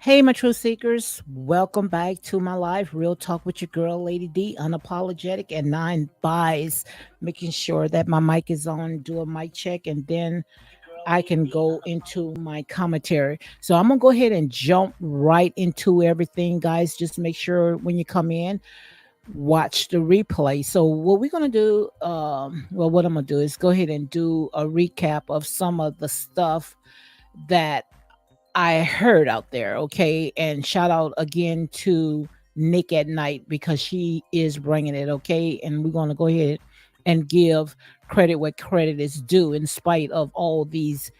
Hey, my truth seekers, welcome back to my live real talk with your girl, Lady D, unapologetic and nine buys, making sure that my mic is on, do a mic check, and then I can go into my commentary. So I'm gonna go ahead and jump right into everything, guys. Just make sure when you come in, watch the replay. So what we're gonna do, what I'm gonna do is go ahead and do a recap of some of the stuff that I heard out there, okay? And shout out again to Nick at Night because she is bringing it, okay? And we're going to go ahead and give credit where credit is due in spite of all these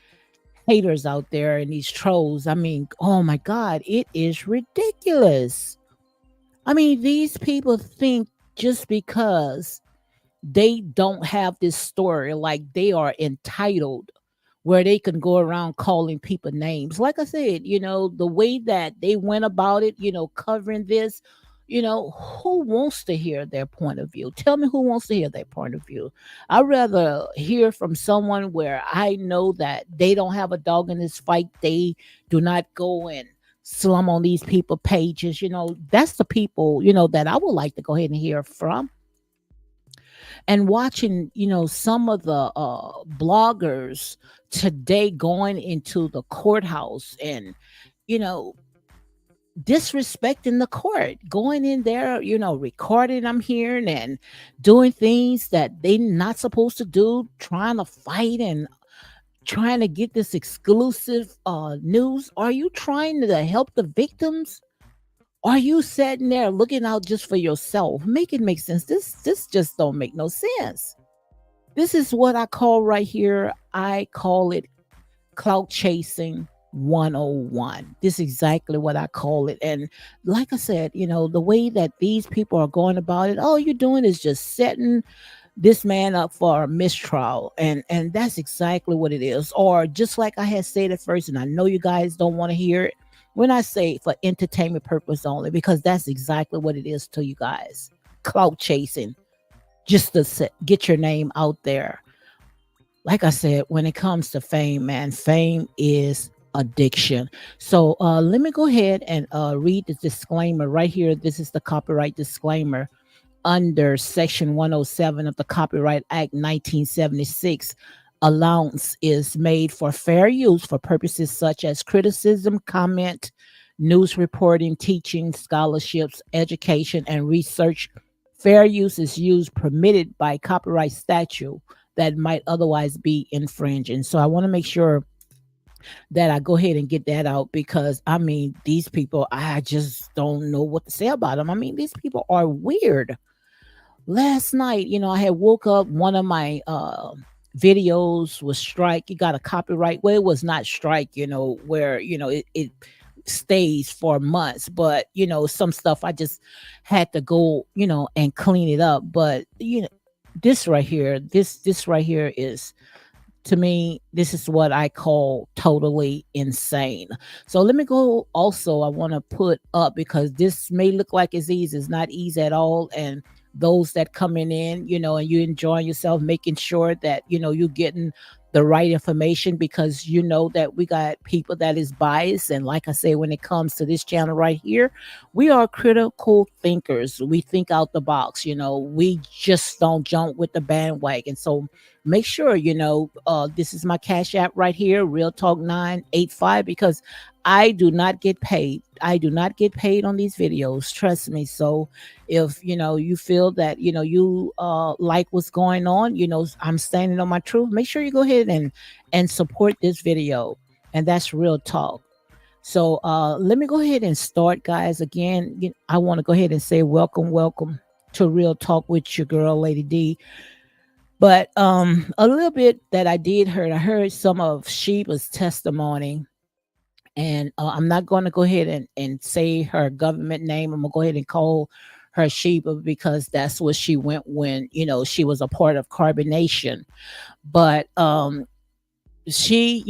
haters out there and these trolls. I mean, oh my God, it is ridiculous. I mean, these people think just because they don't have this story, like they are entitled where they can go around calling people names. Like I said, the way that they went about it, covering this, who wants to hear their point of view? Tell me who wants to hear their point of view. I'd rather hear from someone where I know that they don't have a dog in this fight. They do not go and slum on these people pages. That's the people, that I would like to go ahead and hear from. And watching some of the bloggers today going into the courthouse and you know disrespecting the court, going in there, recording, I'm hearing, and doing things that they not supposed to do, trying to fight and trying to get this exclusive news. Are you trying to help the victims? Are you sitting there looking out just for yourself? Make it make sense. This just don't make no sense. This is what I call right here. I call it clout chasing 101. This is exactly what I call it. And like I said, the way that these people are going about it, all you're doing is just setting this man up for a mistrial. And that's exactly what it is. Or just like I had said at first, and I know you guys don't want to hear it when I say for entertainment purpose only, because that's exactly what it is to you guys. Clout chasing just to get your name out there. Like I said, when it comes to fame, man, fame is addiction. So let me go ahead and read the disclaimer right here. This is the copyright disclaimer under Section 107 of the Copyright Act 1976. Allowance is made for fair use for purposes such as criticism, comment, news reporting, teaching, scholarships, education, and research. Fair use is used permitted by copyright statute that might otherwise be infringing. So I want to make sure that I go ahead and get that out because I mean, these people, I just don't know what to say about them. I mean, these people are weird. Last night, I had woke up, one of my videos was strike. You got a copyright. Well, it was not strike, where, it stays for months, but some stuff I just had to go, and clean it up. But this right here, this right here is, to me, this is what I call totally insane. So let me go also, I want to put up, because this may look like it's easy, it's not easy at all. And those that coming in, and you enjoying yourself, making sure that you're getting the right information, because that we got people that is biased. And like I say, when it comes to this channel right here, we are critical thinkers. We think out the box. We just don't jump with the bandwagon. So make sure this is my cash app right here, Real Talk 985, because I do not get paid. I do not get paid on these videos, trust me. So if you feel that you like what's going on, I'm standing on my truth, make sure you go ahead and support this video. And that's Real Talk. So let me go ahead and start, guys. Again, I want to go ahead and say welcome to Real Talk with your girl, Lady D. But a little bit that I did heard, I heard some of Sheba's testimony. And I'm not going to go ahead and say her government name. I'm going to go ahead and call her Sheba because that's what she went when, she was a part of Carbonation. But she,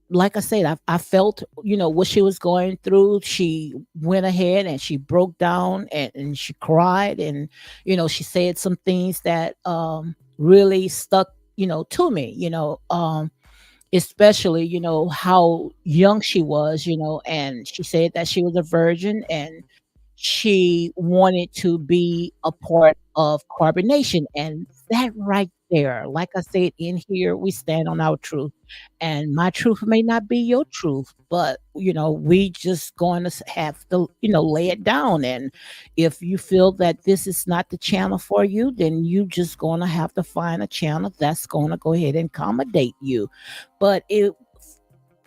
like I said, I felt, what she was going through. She went ahead and she broke down and she cried. And, she said some things that really stuck, to me, especially, how young she was, and she said that she was a virgin and she wanted to be a part of carbonation. And that right there, like I said, in here, we stand on our truth. And my truth may not be your truth, but, we just going to have to, lay it down. And if you feel that this is not the channel for you, then you just going to have to find a channel that's going to go ahead and accommodate you. But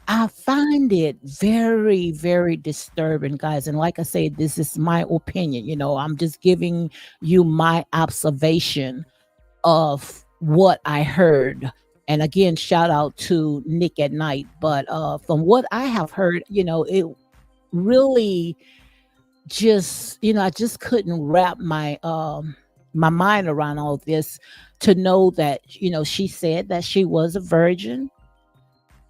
I find it very, very disturbing, guys. And like I said, this is my opinion. I'm just giving you my observation of what I heard. And again, shout out to Nick at Night. But from what I have heard, it really just, I just couldn't wrap my mind around all this, to know that, she said that she was a virgin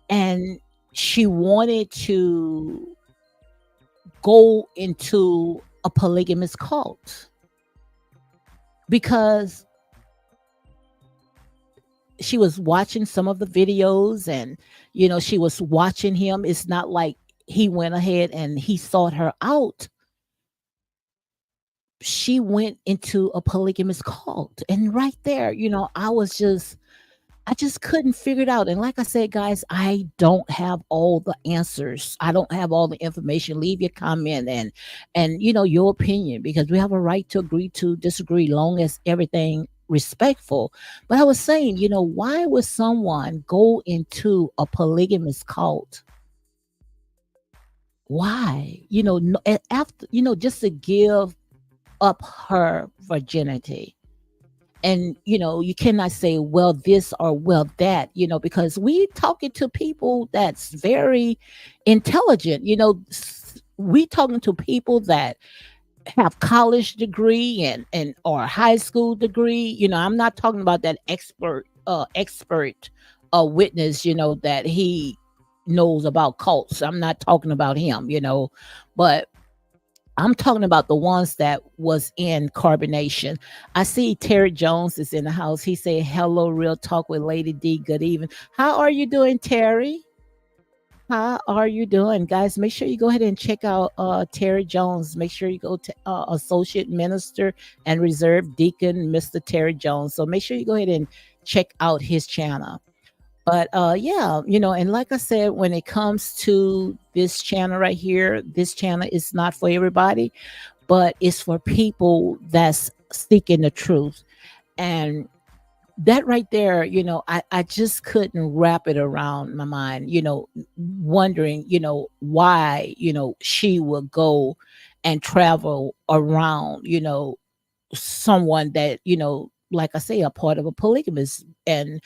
and she wanted to go into a polygamous cult because she was watching some of the videos, and she was watching him. It's not like he went ahead and he sought her out. She went into a polygamous cult, and right there, I just couldn't figure it out. And like I said, guys, I don't have all the answers. I don't have all the information. Leave your comment and your opinion, because we have a right to agree to disagree, long as everything respectful. But I was saying, why would someone go into a polygamous cult? Why? After, just to give up her virginity. And you cannot say, well, this or well that, because we talking to people that's very intelligent. We talking to people that have college degree and or high school degree. I'm not talking about that expert witness, that he knows about cults. I'm not talking about him, but I'm talking about the ones that was in carbonation. I see Terry Jones is in the house. He said, hello, Real Talk with Lady D. Good evening. How are you doing, Terry? How are you doing? Guys, make sure you go ahead and check out Terry Jones. Make sure you go to Associate Minister and Reserve Deacon, Mr. Terry Jones. So make sure you go ahead and check out his channel. But yeah, and like I said, when it comes to this channel right here, this channel is not for everybody, but it's for people that's seeking the truth. And that right there, I just couldn't wrap it around my mind, wondering, why, she would go and travel around, someone that, like I say, a part of a polygamist. And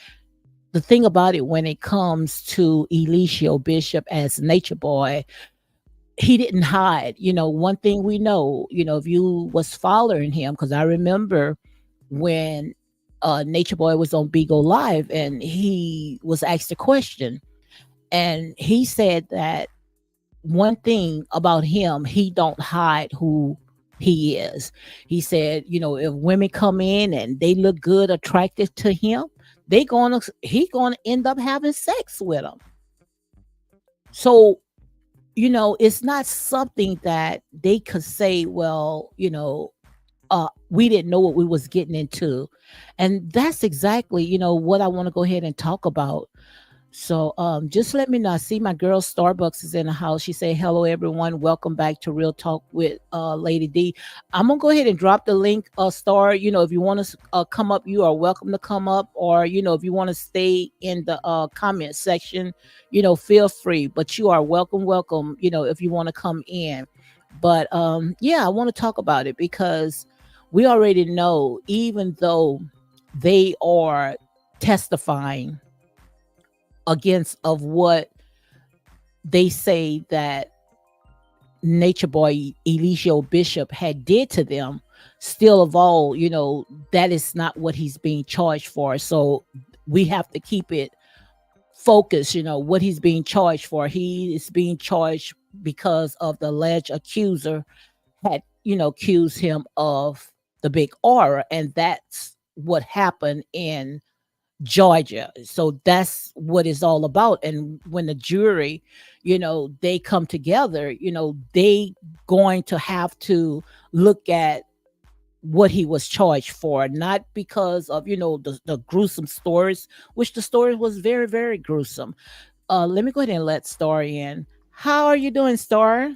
the thing about it, when it comes to Eliseo Bishop as Nature Boy, he didn't hide. One thing we know, if you was following him, because I remember when Nature Boy was on Beagle Live and he was asked a question, and he said that one thing about him, he don't hide who he is. He said, if women come in and they look good, attractive to him, he gonna end up having sex with them. So, it's not something that they could say, well, we didn't know what we was getting into. And that's exactly, what I want to go ahead and talk about. So just let me know. I see my girl Starbucks is in the house. She said, hello everyone, welcome back to Real Talk with Lady D. I'm gonna go ahead and drop the link, Star. If you want to come up, you are welcome to come up, or if you want to stay in the comment section, feel free. But you are welcome, if you want to come in. But yeah, I want to talk about it because we already know, even though they are testifying against of what they say that Nature Boy Eliseo Bishop had did to them, still of all, that is not what he's being charged for. So we have to keep it focused, what he's being charged for. He is being charged because of the alleged accuser had, accused him of the big aura. And that's what happened in Georgia. So that's what it's all about. And when the jury, they come together, they going to have to look at what he was charged for, not because of, the gruesome stories, which the story was very, very gruesome. Let me go ahead and let Star in. How are you doing, Star?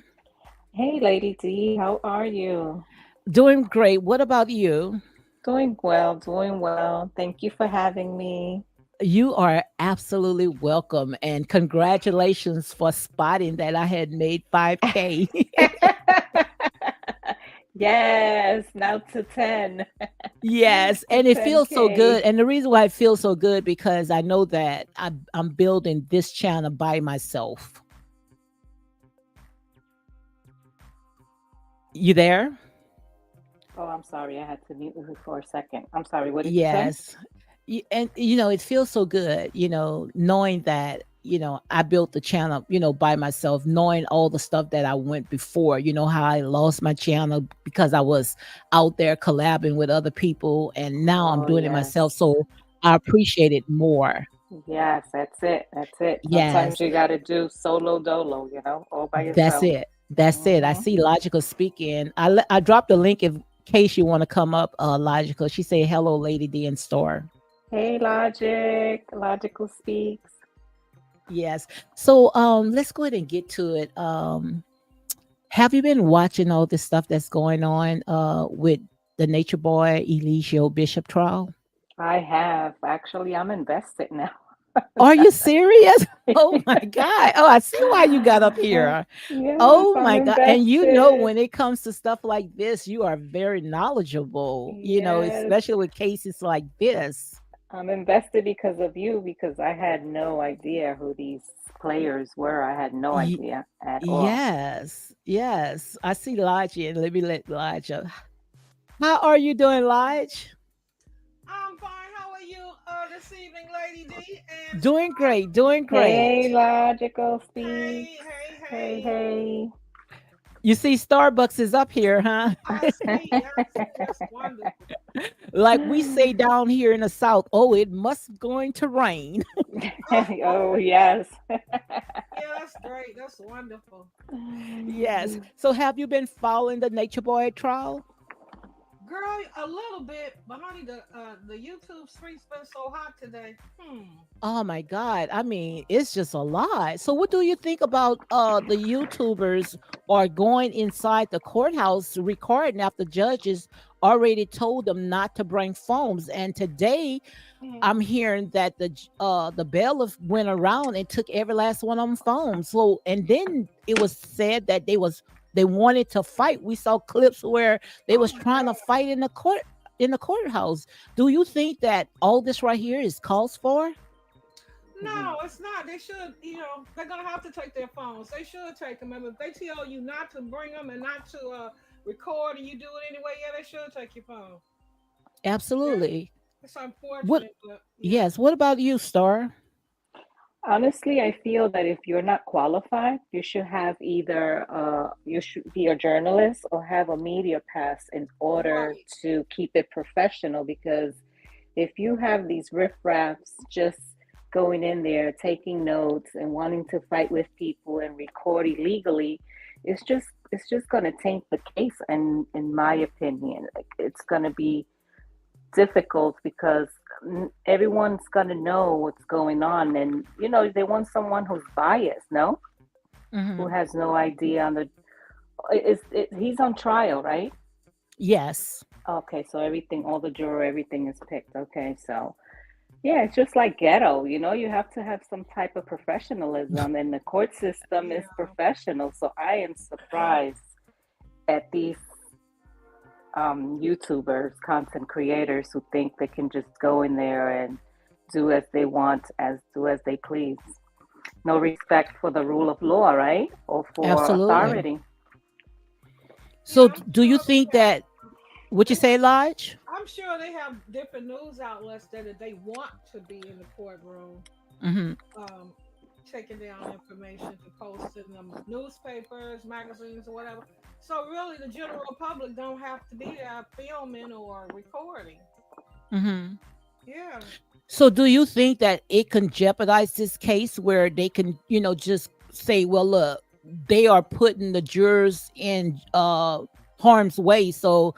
Hey, Lady D, how are you? Doing great. What about you? Doing well, doing well. Thank you for having me. You are absolutely welcome. And congratulations for spotting that I had made 5K. Yes, now to 10, Yes, to and it feels so good. 10K. And the reason why it feels so good because I know that I'm building this channel by myself. You there? Oh, I'm sorry, I had to mute you for a second. I'm sorry, what did you say? Yes. And it feels so good, knowing that, I built the channel, by myself, knowing all the stuff that I went before, how I lost my channel because I was out there collabing with other people and now I'm Oh, doing it myself. yes. So I appreciate it more. Yes, that's it. That's it. Sometimes Yes. you got to do solo dolo, all by That's yourself. it. That's it. I Hmm. see Logical speaking. I dropped a link in case you want to come up, Logical. She said, "Hello, Lady D in store." Hey, Logic. Logical speaks. Yes. So let's go ahead and get to it. Have you been watching all this stuff that's going on with the Nature Boy Eligio Bishop trial? I have. Actually, I'm invested now. Are you serious? Oh my God. Oh, I see why you got up here. Yes, Oh I'm my God. And invested. when it comes to stuff like this, you are very knowledgeable, Yes, especially with cases like this. I'm invested because of you, because I had no idea who these players were. I had no Y- idea at all. yes. Yes. I see Lige and let me let Lige up. How are you doing, Lige? I'm fine. How are you this evening, Lady D and Doing Star? great. Doing Hey, great. Logical Hey, Speaks. hey, Hey, hey. hey. You see, Starbucks is up here, huh? I see. I see. That's wonderful. Like we say down here in the South, oh, it must going to rain. Oh, yes. Yeah, that's great. That's wonderful. Yes. So have you been following the Nature Boy trial? Girl, a little bit, but honey, the YouTube street's been so hot today. Oh my God. I mean, it's just a lot. So what do you think about the YouTubers are going inside the courthouse recording after judges already told them not to bring phones? And today Hmm. I'm hearing that the bailiff went around and took every last one of them phones. So and then it was said that they wanted to fight. We saw clips where they Oh was my trying to God. fight in the courthouse. Do you think that all this right here is calls for? No, it's not. They should, they're gonna have to take their phones. They should take them. I mean, if they tell you not to bring them and not to record, and you do it anyway, yeah, they should take your phone. Yeah, Absolutely. it's What? unfortunate, but yeah. Yes. What about you, Star? Honestly, I feel that if you're not qualified, you should have either you should be a journalist or have a media pass in order Right. to keep it professional. Because if you have these riffraffs just going in there, taking notes and wanting to fight with people and record illegally, it's just going to taint the case. And in my opinion, like, it's going to be difficult because everyone's going to know what's going on, and they want someone who's biased, no, who Hmm. has no idea on the he's on trial, right? Yes. Okay, so everything, all the juror, everything is picked. Okay, so yeah, it's just like ghetto, you have to have some type of professionalism, and the court system is Yeah. professional. So I am surprised at these YouTubers, content creators who think they can just go in there and do as they want, do as they please. No respect for the rule of law, right? Or for Absolutely. authority. Yeah, So I'm do you sure they think have. that what you They say, Lodge? I'm sure they have different news outlets that they want to be in the courtroom, Hmm. um, taking down information to post in the newspapers, magazines, or whatever. So really, the general public don't have to be there filming or recording. Hmm. Yeah. So do you think that it can jeopardize this case where they can, just say, well, look, they are putting the jurors in harm's way. So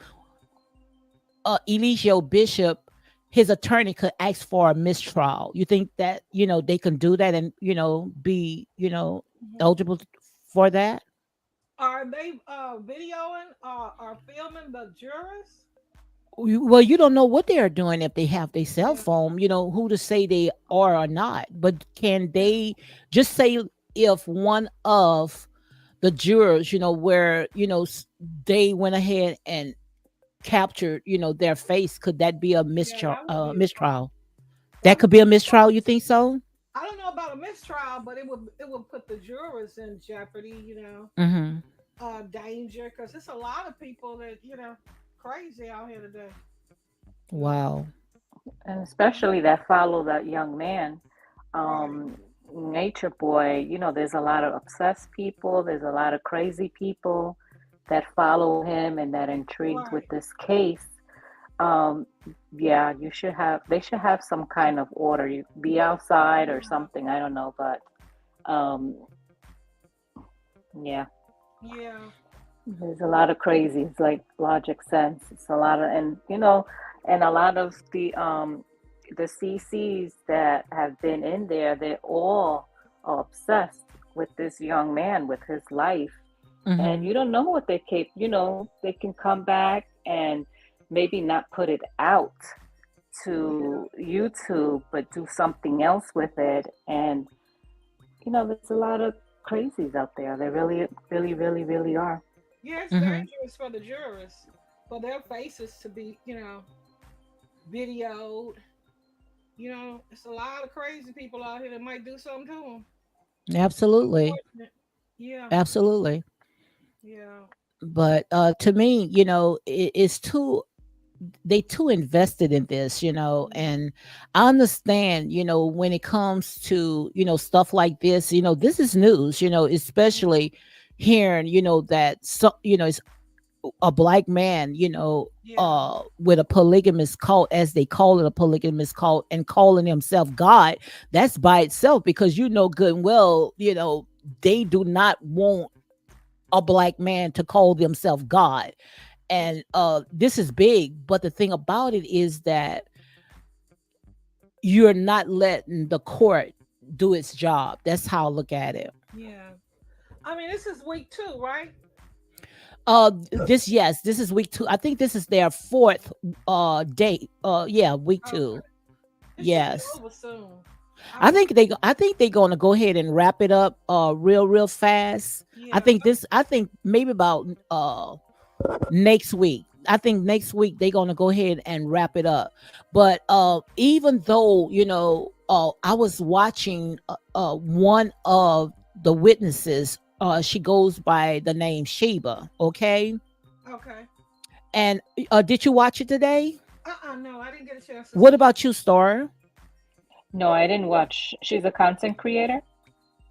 Eligio Bishop, his attorney could ask for a mistrial. You think that, they can do that and, be, Mhm. eligible for that? Are they videoing or filming the jurors? Well, you don't know what they are doing if they have their cell Yeah. phone, who to say they are or not. But can Yeah. they just say if one of the jurors, where, they went ahead and captured, their face, could that be a Yeah. That would be a problem. mistrial? That That could would be a be a mistrial, problem. you think so? I don't know about a mistrial, but it would put the jurors in jeopardy. Mhm. Danger because there's a lot of people that crazy out here today. You know. Wow. And especially that follow that young man, Right. um, Nature Boy. There's a lot of obsessed people. There's a lot of crazy people that follow him and that intrigued with Right. this case. Um, yeah, they should have some kind of order. You be outside or Yeah. something. I don't know, but um, yeah, Yeah. there's a lot of crazy. It's like logic sense. It's a lot of, and a lot of the CCs that have been in there, they're all obsessed with this young man, with his life, and Mhm. you don't know what they keep. They can come back and maybe not put it out Yeah. to YouTube, but do something else with it. And there's a lot of crazies out there. There really, really, really, really are. Yeah. It's Mhm. dangerous for the jurors for their faces to be videoed. It's a lot of crazy people out here that might do something to them. Absolutely. Unfortunate. Yeah. Absolutely. Yeah. But to me, it's too they too invested in this, Yeah. and I understand, when it comes to, stuff like this, this is news, Mhm. especially hearing, that so, it's a black man, Yeah. with a polygamous cult, as they call it, a polygamous cult, and calling himself God. That's by itself, because good and well, they do not want a black man to call themselves God. And this is big, but the thing about it is that you're not letting the court do its job. That's how I look at it. Yeah. I mean, this is week 2, right? Yes, this is week 2. I think this is their fourth date. Yeah, week Okay. 2. It should be Yes. over soon. I I mean, think they're going to go ahead and wrap it up real fast. yeah. I think maybe about next week. I think next week they're gonna go ahead and wrap it up. But even though, I was watching one of the witnesses. She goes by the name Sheba. Okay, Okay. and did you watch it today? No, I didn't get a chance to What see it. about you, Star? No, I didn't watch. She's a content creator.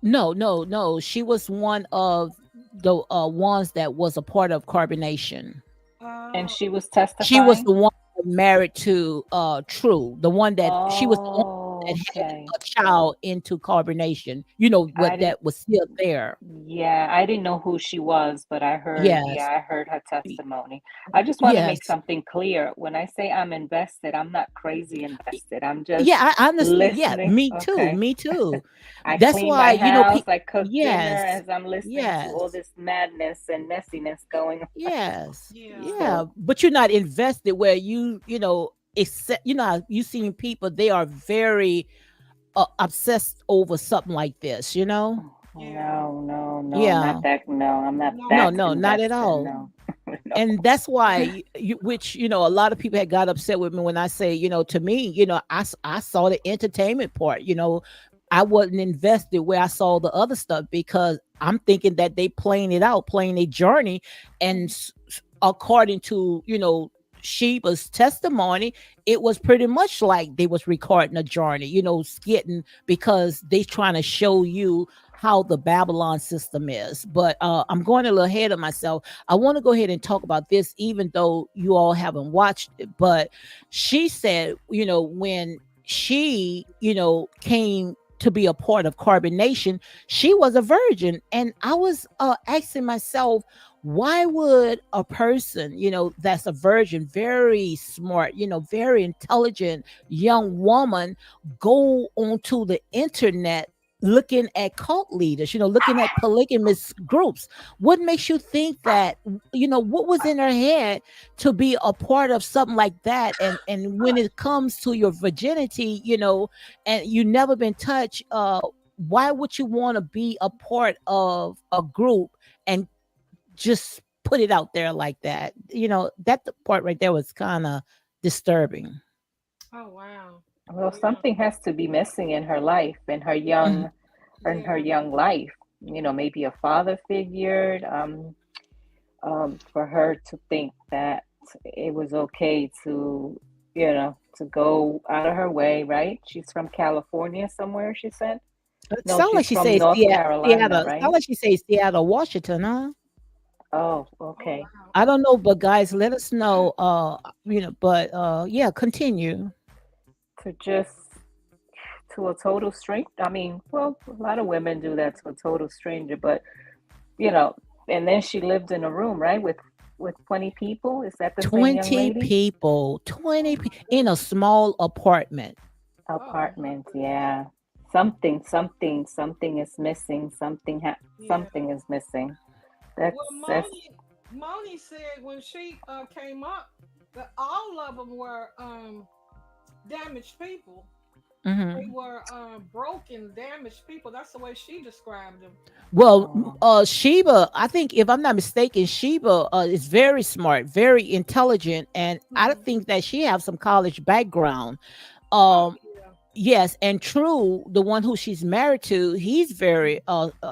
No, no, no. She was one of the ones that was a part of Carbonation. And Oh, she was She was testifying. the one married to True, the one that she was the one that Oh, had okay. a child into carbonation. I What didn't. that was still there. Yeah, I didn't know who she was, but I heard. Yeah, Yes. I heard her y- testimony. I just want to make Yes. something clear. When I say I'm invested, I'm not crazy invested. I'm just Yeah, I understand. Yeah, listening. me too. Okay. Me too. I That's clean why, my house. I cook dinner yes. as I'm listening to all Yes. this madness and messiness going on. Yes. yeah. Yeah. So, But you're not invested where except, how you seen people, they are very obsessed over something like this, Yeah. no, no, no, not Yeah. that. No, I'm not No, No. that no, not at invested. all. No, no. And that's why which a lot of people had got upset with me when I say, to me, I saw the entertainment part. I wasn't invested where I saw the other stuff, because I'm thinking that they playing it out, playing a journey, and Mhm. according to, Sheba's testimony, it was pretty much like they was recording a journey, skitting, because they trying to show you how the Babylon system is. But I'm going a little ahead of myself. I want to go ahead and talk about this, even though you all haven't watched it. But she said, when she, came to be a part of Carbonation, she was a virgin. And I was asking myself, why would a person, that's a virgin, very smart, very intelligent young woman, go onto the internet looking at cult leaders, looking at polygamous groups? What makes you think that, what was in her head to be a part of something like that? And when it comes to your virginity, and you never been touched, why would you want to be a part of a group and just put it out there like that? That the part right there was kind of disturbing. Oh wow. Well, Yeah. something has to be missing in her life, Mhm. in her Yeah. young life. Maybe a father figure, for her to think that it was okay to, to go out of her way, right? She's from California somewhere, she said. It No, sound like she's she from says North Seattle. Carolina, Seattle. It sound right? like she says Seattle, Washington, huh? Oh, Oh okay. wow. I don't know, but guys, let us know. But yeah, continue. To just to a total stranger. I mean, well, a lot of women do that to a total stranger, but you know, and then she lived in a room, right, with 20 people. Is that the same young 20 lady? people, Oh 20 my in a goodness. small apartment. Oh my Apartment, goodness. yeah. Something is missing. Yeah. Something is missing. That's Well, that's Moni said when she came up that all of them were damaged people. They Mhm. were broken, damaged people. That's the way she described them. Well, oh, Sheba, I think if I'm not mistaken, Sheba is very smart, very intelligent, and I Hmm. think that she have some college background. Oh Um, yeah. yes, and True, the one who she's married to, he's very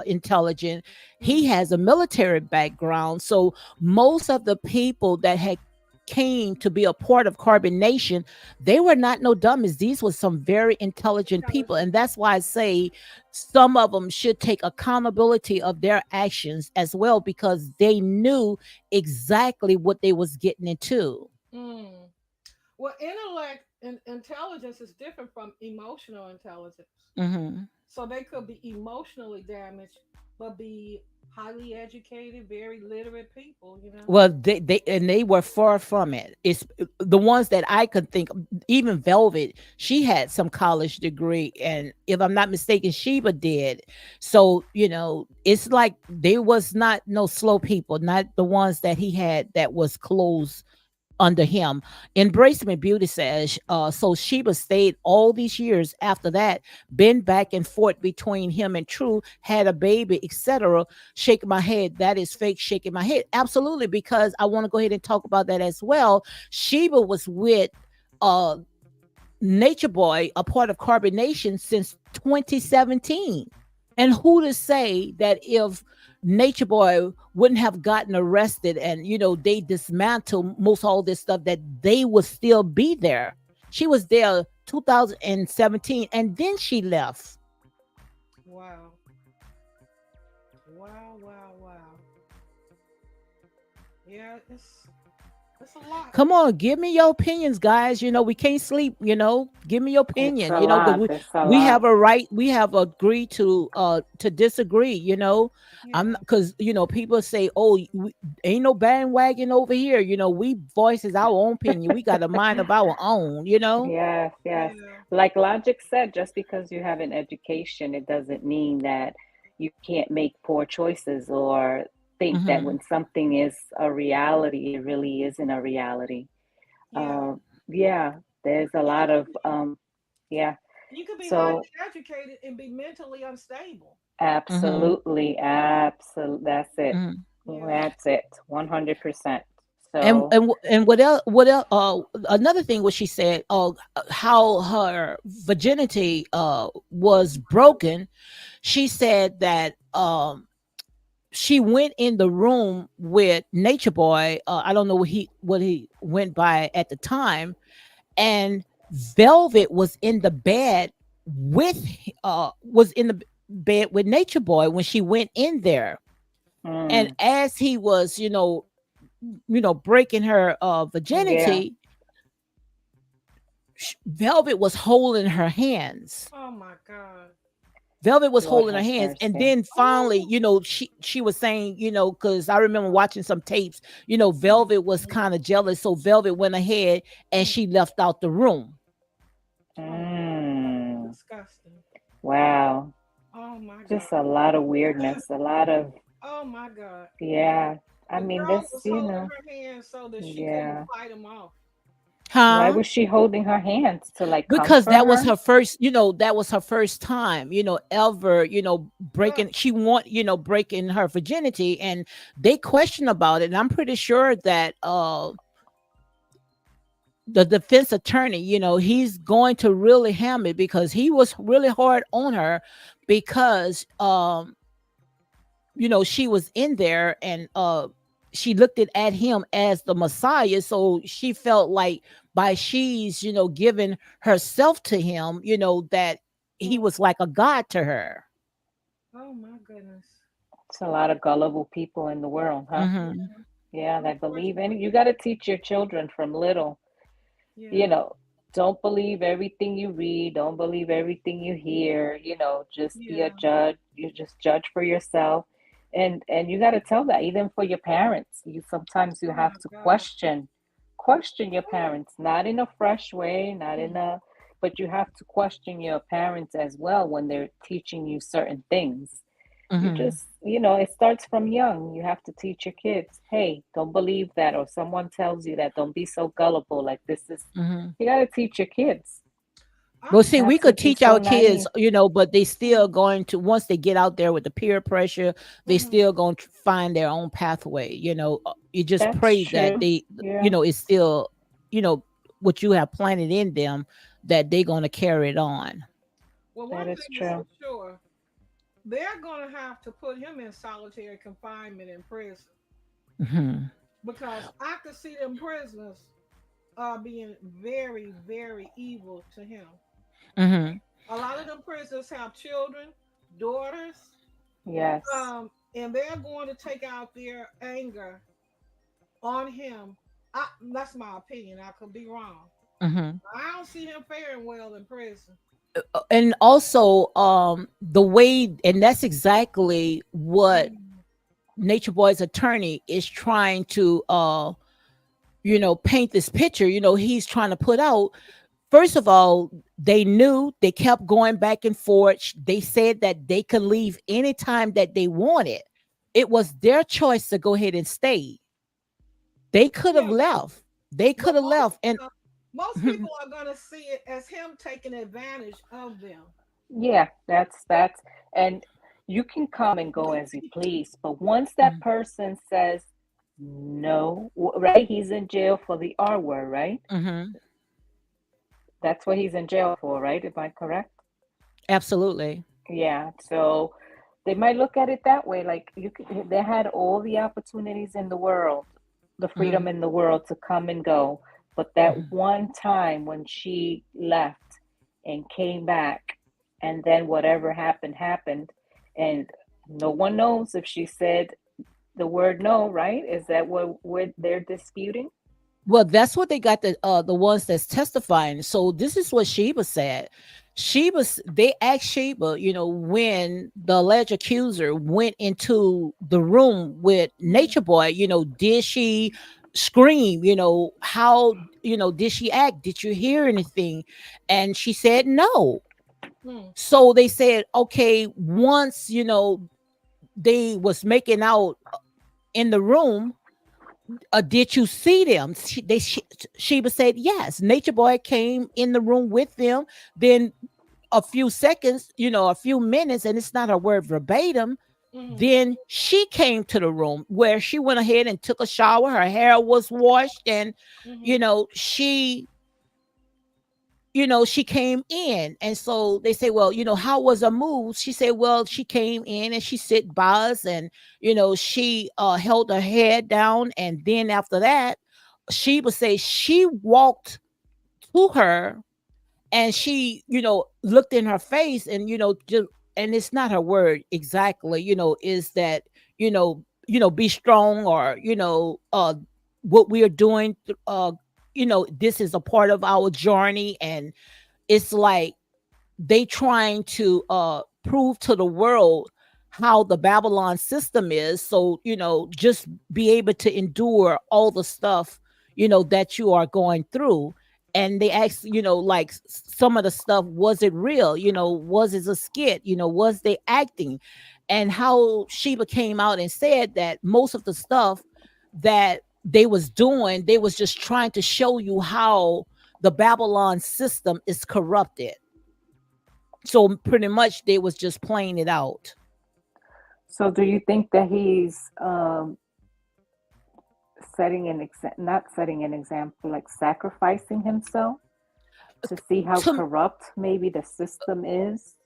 intelligent. He Hmm. has a military background. So most of the people that had came to be a part of Carbonation, they were not no dummies. These were some very intelligent people. Intelligent And that's why I people. say some of them should take accountability of their actions as well, because they knew exactly what they was getting into. Mm. Well, intellect and intelligence is different from emotional intelligence. Hmm. So they could be emotionally damaged, but be highly educated, very literate people. You know. Well, they were far from it. It's the ones that I could think of. Even Velvet, she had some college degree, and if I'm not mistaken, Sheba did. So it's like they was not no slow people, not the ones that he had that was close under him. Embracement Beauty says, so Sheba stayed all these years after that, been back and forth between him and True, had a baby, etc. Shaking my head. That is fake shaking my head. Absolutely, because I want to go ahead and talk about that as well. Sheba was with uh Nature Boy, a part of Carbonation, since 2017. And who to say that if Nature Boy wouldn't have gotten arrested and they dismantled most all this stuff, that they would still be there. She was there 2017 and then she left. Wow. Wow. Wow. Wow. Yeah, it's a lot. Come on, give me your opinions, guys. We can't sleep. Give me your it's opinion. a Because lot. we It's a we have lot. a right. We have agreed to disagree. I'm Yeah. because people say, "Oh, ain't no bandwagon over here." We voices our own opinion. We got a mind of our own. Yes, yes. Yeah. Like Logic said, just because you have an education, it doesn't mean that you can't make poor choices or think that Hmm. when something is a reality, it really isn't a reality. Yeah. Uh, yeah, there's a You lot of, could yeah. you could be highly So educated and be mentally unstable. Hmm. absolutely, absolutely, that's it. Hmm. Yeah. That's it, 100%. and So, and and what else? What else? Another thing what she said. How her virginity was broken. She said that she went in the room with Nature Boy. I don't know what he went by at the time, and Velvet was in the bed with Nature Boy when she went in there. And Mm. as he was, breaking her Yeah. virginity, Velvet was holding her hands. Oh my God. Velvet was Lord holding her have hands, and mercy. then finally, Oh. she was saying, because I remember watching some tapes. Mm, Velvet was mm, kind of jealous, so Velvet went ahead and mm. she left out the room. Oh my God. Mm. Disgusting. Wow. Oh my God. Just a lot of weirdness. A lot of, Oh my God. yeah. I The mean, girl this, was holding her hand so that she couldn't yeah. fight him off. Why Huh? was she holding her hands to like Because comfort that was her? her first, that was her first time, ever, Uh, breaking her virginity, and they question about it. And I'm pretty sure that the defense attorney, he's going to really ham it because he was really hard on her because she was in there, and she looked at him as the Messiah. So she felt like by she's, giving herself to him, that he mm. was like a god to her. Oh my goodness. It's a lot of gullible people in the world, huh? Hmm. Yeah. Yeah, that believe any. Unfortunately. You got to teach your children from little, you Yeah. know, don't believe everything you read, don't believe everything you hear, just be a Yeah. judge. You just judge for yourself. And you got to tell that even for your parents. You sometimes you Oh have my to God. question your Oh. parents, not in a fresh way, not in Mm. a, but you have to question your parents as well when they're teaching you certain things. You Hmm. just, it starts from young. You have to teach your kids, hey, don't believe that, or someone tells you that, don't be so gullible. Like this is, Hmm. you got to teach your kids I Well, see, not we to could be teach so our kids, naive. but they still mm, going to, once they get out there with the peer pressure, they mm, still going to find their own pathway. You just That's pray that true. they, Yeah, it's still, you know, what you have planted in them, that they're going to carry it on. well, that one is thing is for true. sure, they're going to have to put him in solitary confinement in prison Hmm. because I could see them prisoners being very, very evil to him. Hmm. A lot of them prisoners have children, daughters, Yes. and they're going to take out their anger on him. That's my opinion. I could be wrong. Hmm. I don't see him faring well in prison. And also, the way, and that's exactly what Mm, Nature Boy's attorney is trying to, paint this picture. He's trying to put out. First of all, they knew, they kept going back and forth. They said that they could leave anytime that they wanted. It was their choice to go ahead and stay. They could have yeah, left. They but could have left. And most people are going to see it as him taking advantage of them. Yeah, that's, and you can come and go as you please, but once that person says no, right? He's in jail for the R word, right? Mhm. That's what he's in jail for, right? Am I correct? Absolutely. Yeah, so they might look at it that way. Like they had all the opportunities in the world, the freedom Mhm. in the world to come and go, but that Mhm. one time when she left and came back, and then whatever happened happened, and no one knows if she said the word no, right? Is that what they're disputing? Well, that's what they got, the ones that's testifying. So this is what Sheba said. They asked Sheba, when the alleged accuser went into the room with Mm, Nature Boy, did she scream? How, did she act? Did you hear anything? And she said no. mm, So they said, okay, once, they was making out in the room, did you see them? Sheba said yes. Nature Boy came in the room with them. Then a few seconds, a few minutes, and it's not a word verbatim. mm, Then she came to the room where she went ahead and took a shower. Her hair was washed, and mm, she she came in. And so they say, well, how was her move? She said, well, she came in and she sit by us, and she held her head down. And then after that, she would say she walked to her, and she looked in her face, and just, and it's not her word exactly, is that be strong, or what we are doing, this is a part of our journey. And it's like they trying to prove to the world how the Babylon system is. So just be able to endure all the stuff that you are going through. And they ask, like, some of the stuff, was it real? Was it a skit? Was they acting? And how Sheba came out and said that most of the stuff that they was doing, they was just trying to show you how the Babylon system is corrupted. So pretty much they was just playing it out. So do you think that he's not setting an example, like sacrificing himself to see how To corrupt maybe the system is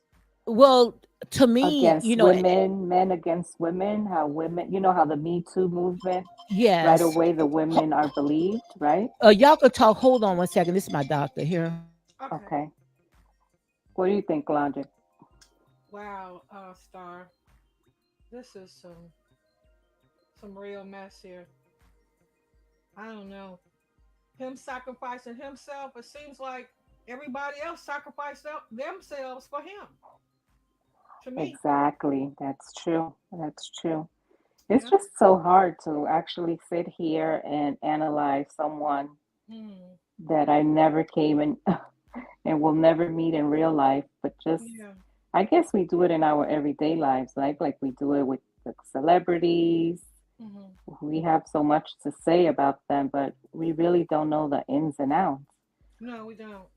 well, to me, against women, men against women, how women, how the Me Too movement, right yes. away the women are believed, right? Y'all could talk. Hold on one second. This is my doctor here. Okay. Okay. What do you think, Logic? Wow, Star. This is some real mess here. I don't know. Him sacrificing himself. It seems like everybody else sacrificed themselves for him. To me. Exactly. That's true. That's true. It's Yeah. just so hard to actually sit here and analyze someone Mm. that I never came in and will never meet in real life, but just Yeah. I guess we do it in our everyday lives, like we do it with the celebrities. Hmm. We have so much to say about them, but we really don't know the ins and outs. No, we don't.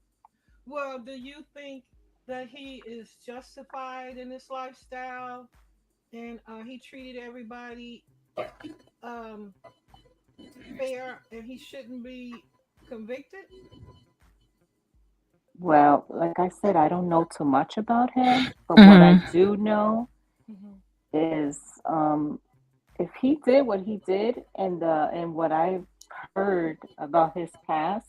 Well, do you think that he is justified in this lifestyle and he treated everybody um, fair and he shouldn't be convicted? Well, like I said, I don't know too much about him, but what I Hmm. do know Hmm. is if he did what he did and what I've heard about his past,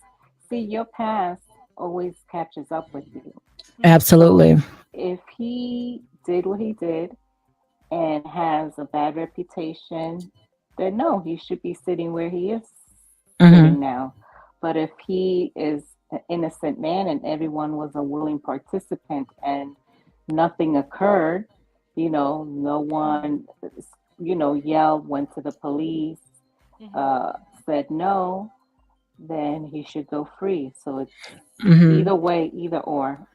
see, your past always catches up with you. Hmm. So Absolutely. if he did what he did and has a bad reputation, then no, he should be sitting where he is Hmm. sitting now. But if he is an innocent man and everyone was a willing participant and nothing occurred, no Hmm. one, yelled, went to the police, Hmm. uh, said no, then he should go free. So it's Hmm. either way, either or.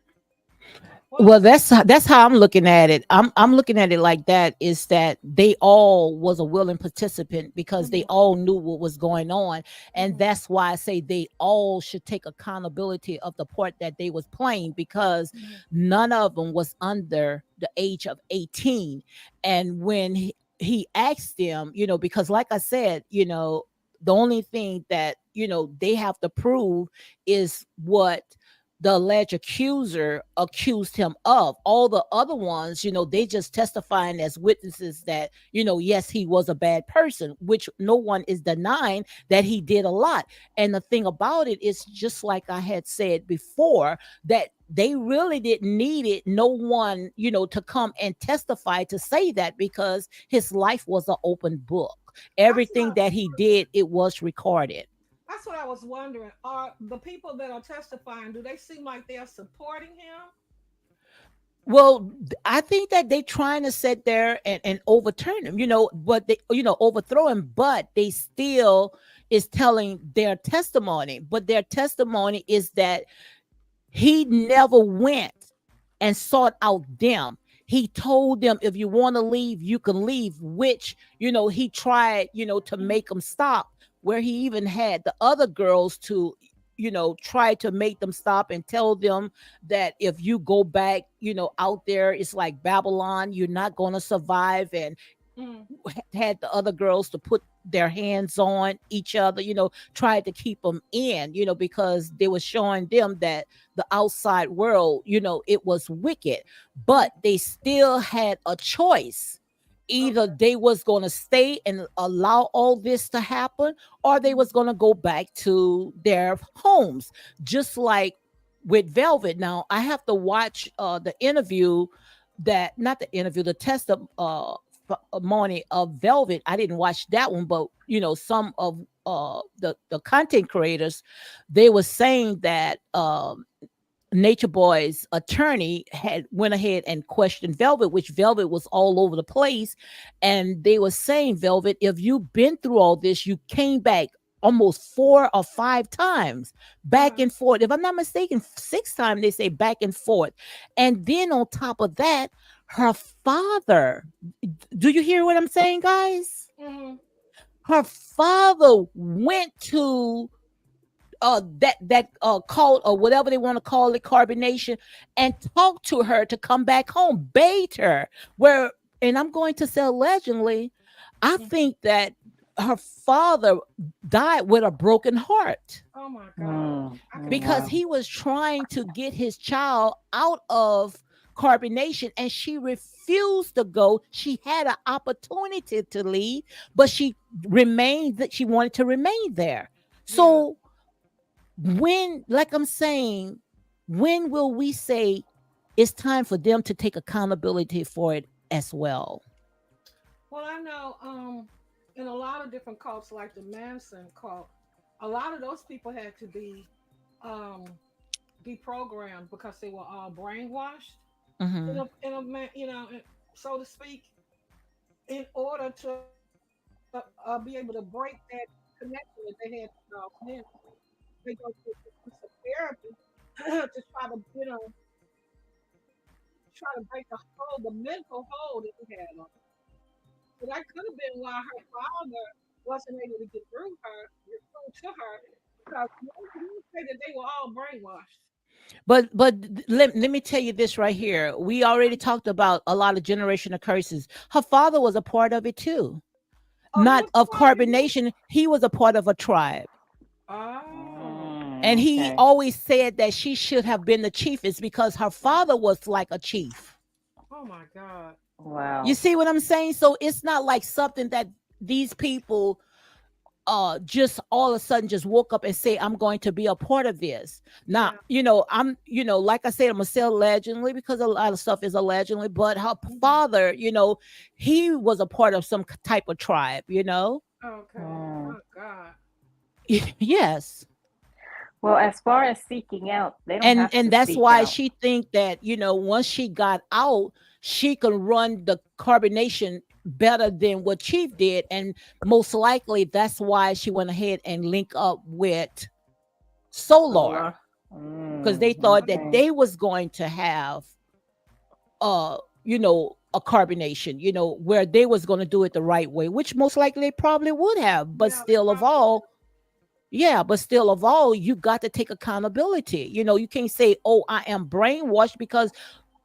Well, Well, this. that's how I'm looking at it. I'm looking at it like that, is that they all was a willing participant because they Hmm. all knew what was going on. And Hmm. that's why I say they all should take accountability of the part that they was playing, because Hmm. none of them was under the age of 18. And when he asked them, because like I said, the only thing that they have to prove is what the alleged accuser accused him of. All the other ones, they just testifying as witnesses that, yes, he was a bad person, which no one is denying that he did a lot. And the thing about it is, just like I had said before, that they really didn't need it, no one, to come and testify to say that, because his life was an open book. That's Everything what. that he did, it was recorded. That's what I was wondering. Are the people that are testifying? Do they seem like they are supporting him? Well, I think that they trying to sit there and overturn him, but they, overthrow him, but they still is telling their testimony. But their testimony is that he never went and sought out them. He told them, if you want to leave, you can leave, which, he tried, to Hmm. make them stop, where he even had the other girls to, try to make them stop and tell them that if you go back, out there, it's like Babylon, you're not going to survive. And Hmm. had the other girls to put their hands on each other, tried to keep them in, because they were showing them that the outside world, it was wicked, but they still had a choice. Either Okay. they was going to stay and allow all this to happen, or they was going to go back to their homes, just like with Velvet. Now I have to watch the interview, that not the interview, the testimony of Velvet. I didn't watch that one, but some of the content creators, they were saying that Nature Boy's attorney had went ahead and questioned Velvet, which Velvet was all over the place. And they were saying, Velvet, if you've been through all this, you came back almost 4 or 5 times, back Uh-huh. and forth. If I'm not mistaken, 6 times they say back and forth. And then on top of that, her father, do you hear what I'm saying, guys? Mhm. Her father went to that cult, or whatever they want to call it, carbonation, and talk to her to come back home, begged her. Where, and I'm going to say allegedly, I think that her father died with a broken heart, Oh my God. Mm, I can because wow. imagine. he was trying to get his child out of carbonation, and she refused to go. She had an opportunity to leave, but she remained, that she wanted to remain there. Yeah. So when, like I'm saying, when will we say it's time for them to take accountability for it as well? Well, I know in a lot of different cults, like the Manson cult, a lot of those people had to be um deprogrammed because they were all brainwashed Mm-hmm. so to speak, in order to be able to break that connection that they had to men. They go through some therapy to try to, try to break the mental hold that he had on. So that could have been why her father wasn't able to get through to her, because you say that they were all brainwashed. But let me tell you this right here. We already talked about a lot of generational curses. Her father was a part of it too. Oh, he Not was a of part of it too. carbonation. He was a part of a tribe. Oh, And he Okay. always said that she should have been the chiefess because her father was like a chief. oh my God. You Wow. see what I'm saying? So it's not like something that these people just all of a sudden just woke up and say, I'm going to be a part of this. Now, Yeah. I'm, like I said, I'm gonna say allegedly, because a lot of stuff is allegedly, but her Hmm. father, he was a part of some type of tribe. Okay. Mm. Oh God. Yes. Well, as far as seeking out, they don't and have and to that's seek why out. she think that, once she got out, she can run the carbonation better than what Chief did. And most likely that's why she went ahead and link up with Solar, Solar. because they Mm, thought that okay. they was going to have a carbonation, where they was going to do it the right way, which most likely they probably would have. But Yeah, they still of probably would all, yeah, but still of all, you got to take accountability. You can't say, oh, I am brainwashed, because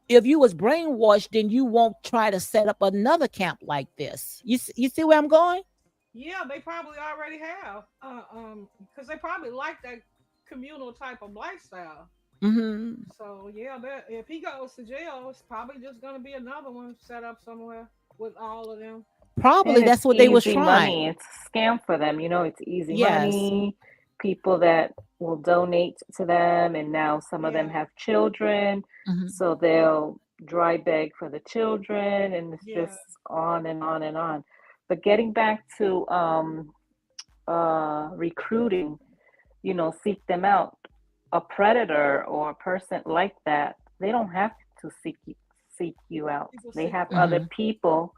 if you was brainwashed, then you won't try to set up another camp like this. You see where I'm going? Yeah, they probably already have. Because they probably like that communal type of lifestyle. Hmm. So yeah, if he goes to jail, it's probably just gonna be another one set up somewhere with all of them. Probably And it's that's what they was easy trying. money. It's a scam for them. It's easy Yes. money. People that will donate to them, and now some of them Yeah, have children, Hmm. so they'll dry beg for the children, and it's yeah, just on and on and on. But getting back to recruiting, seek them out. A predator or a person like that, they don't have to seek you out. people They seek have them other Hmm. out. people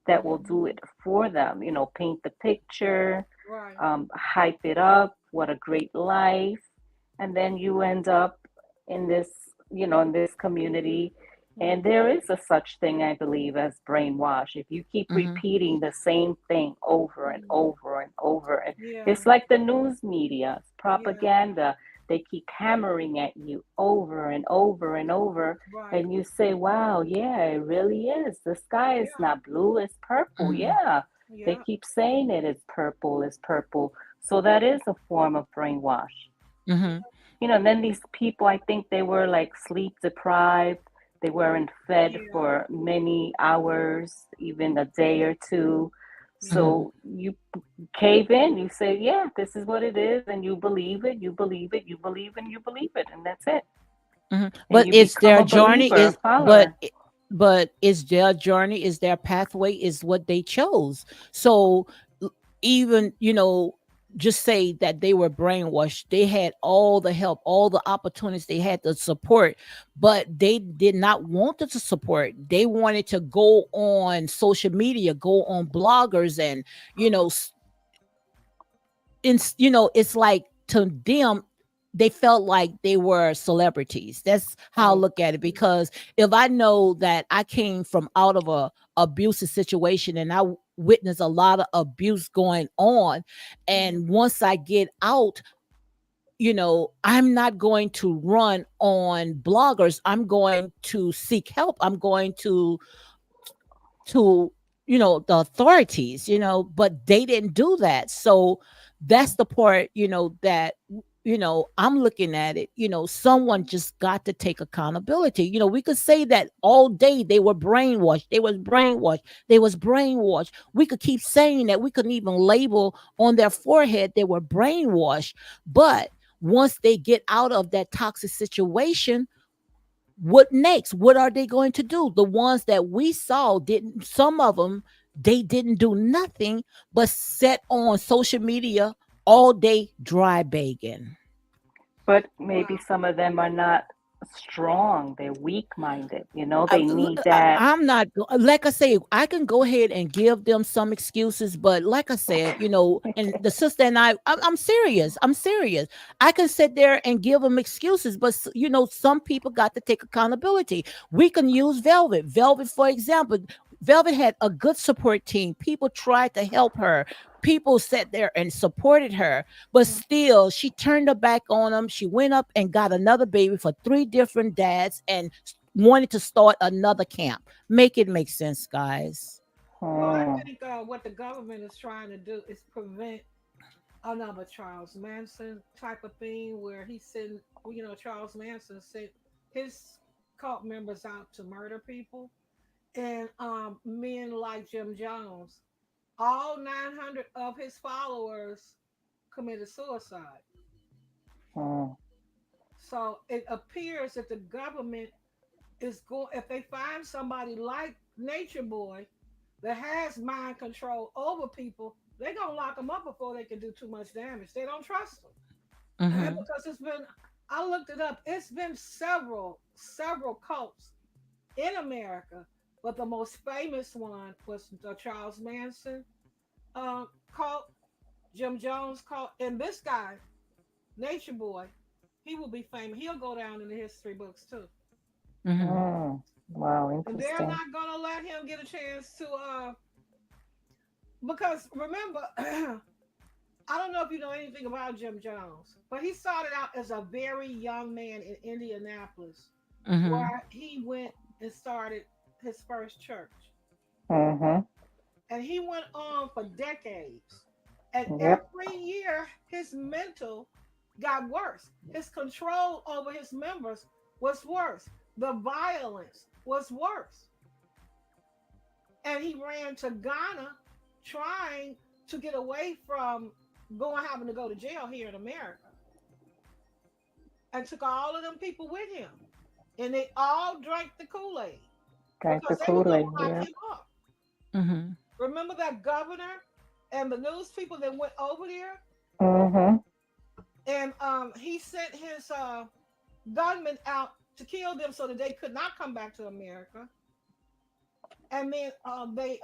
that will Hmm. do it for them. Paint the picture, Right. hype it up. What a great life, and then you end up in this, in this community. And Hmm. there is a such thing, I believe, as brainwash. If you keep Hmm. repeating the same thing over and Hmm. over and over, and Yeah, it's like the news media, it's yeah, propaganda. They keep hammering at you over and over and over, right. and you say, wow, yeah, it really is. The sky is Yeah, not blue, it's purple. Hmm. Yeah. They Yeah. keep saying it is purple, is purple. So that is a form of brainwash. Mhm. And then these people, I think they were like sleep deprived. They weren't fed Yeah. for many hours, even a day or two. Yeah. Mhm. So you cave in, you say, yeah, this is what it is, and you believe it, you believe it, you believe it, and you believe it, and that's it. Mhm. And But you it's become their a journey believer, a is follower. but it's their journey, is their pathway, is what they chose. So even, just say that they were brainwashed, they had all the help, all the opportunities, they had the support, but they did not want the support. They wanted to go on social media, go on bloggers, and you know it's like, to them, they felt like they were celebrities. That's how I Right. look at it. Because if I know that I came from out of a abusive situation, and I witnessed a lot of abuse going on, Mhm. and once I get out, I'm not going to run on bloggers. I'm going to seek help. I'm going to the authorities, but they didn't do that. So that's the part, that I'm looking at it. Someone just got to take accountability. We could say that all day, they were brainwashed, they was brainwashed. We could keep saying that. We couldn't even label on their forehead they were brainwashed. But once they get out of that toxic situation, what next? What are they going to do? The ones that we saw didn't, some of them, they didn't do nothing but sit on social media all day dry begging. But maybe Wow. some of them are not strong. They're weak minded. I, They need that. I'm not, like I say, I can go ahead and give them some excuses, but like I said, and the sister and I'm serious. I'm serious. I can sit there and give them excuses, but some people got to take accountability. We can use Velvet. Velvet, for example, Velvet had a good support team. People tried to help her. People sat there and supported her, but still, she turned her back on them. She went up and got another baby for three different dads, and wanted to start another camp. Make it make sense, guys. Well, I Hmm. think what the government is trying to do is prevent another Charles Manson type of thing where he sent, Charles Manson sent his cult members out to murder people. And men like Jim Jones, all 900 of his followers committed suicide. Hmm. So it appears that the government is going, if they find somebody like Nature Boy that has mind control over people, they're going to lock them up before they can do too much damage. They don't trust them. Mm-hmm. Because it's been, I looked it up, it's been several cults in America, but the most famous one was the Charles Manson uh, cult, Jim Jones cult, and this guy, Nature Boy, he will be famous. He'll go down in the history books too. Mm-hmm. Hmm. Wow, And they're interesting. not gonna let him get a chance to because remember, I don't know if you know anything about Jim Jones, but he started out as a very young man in Indianapolis Mm-hmm. where he went and started his first church. Hmm. And he went on for decades. And Yep. every year, his mental got worse. His control over his members was worse. The violence was worse. And he ran to Ghana trying to get away from having to go to jail here in America, and took all of them people with him. And they all drank the Kool-Aid Drank the because they were going Kool-Aid. to lock Yep. him up. Mm-hmm. Remember that governor and the news people that went over there, Hmm. and he sent his gunmen out to kill them so that they could not come back to America. And then they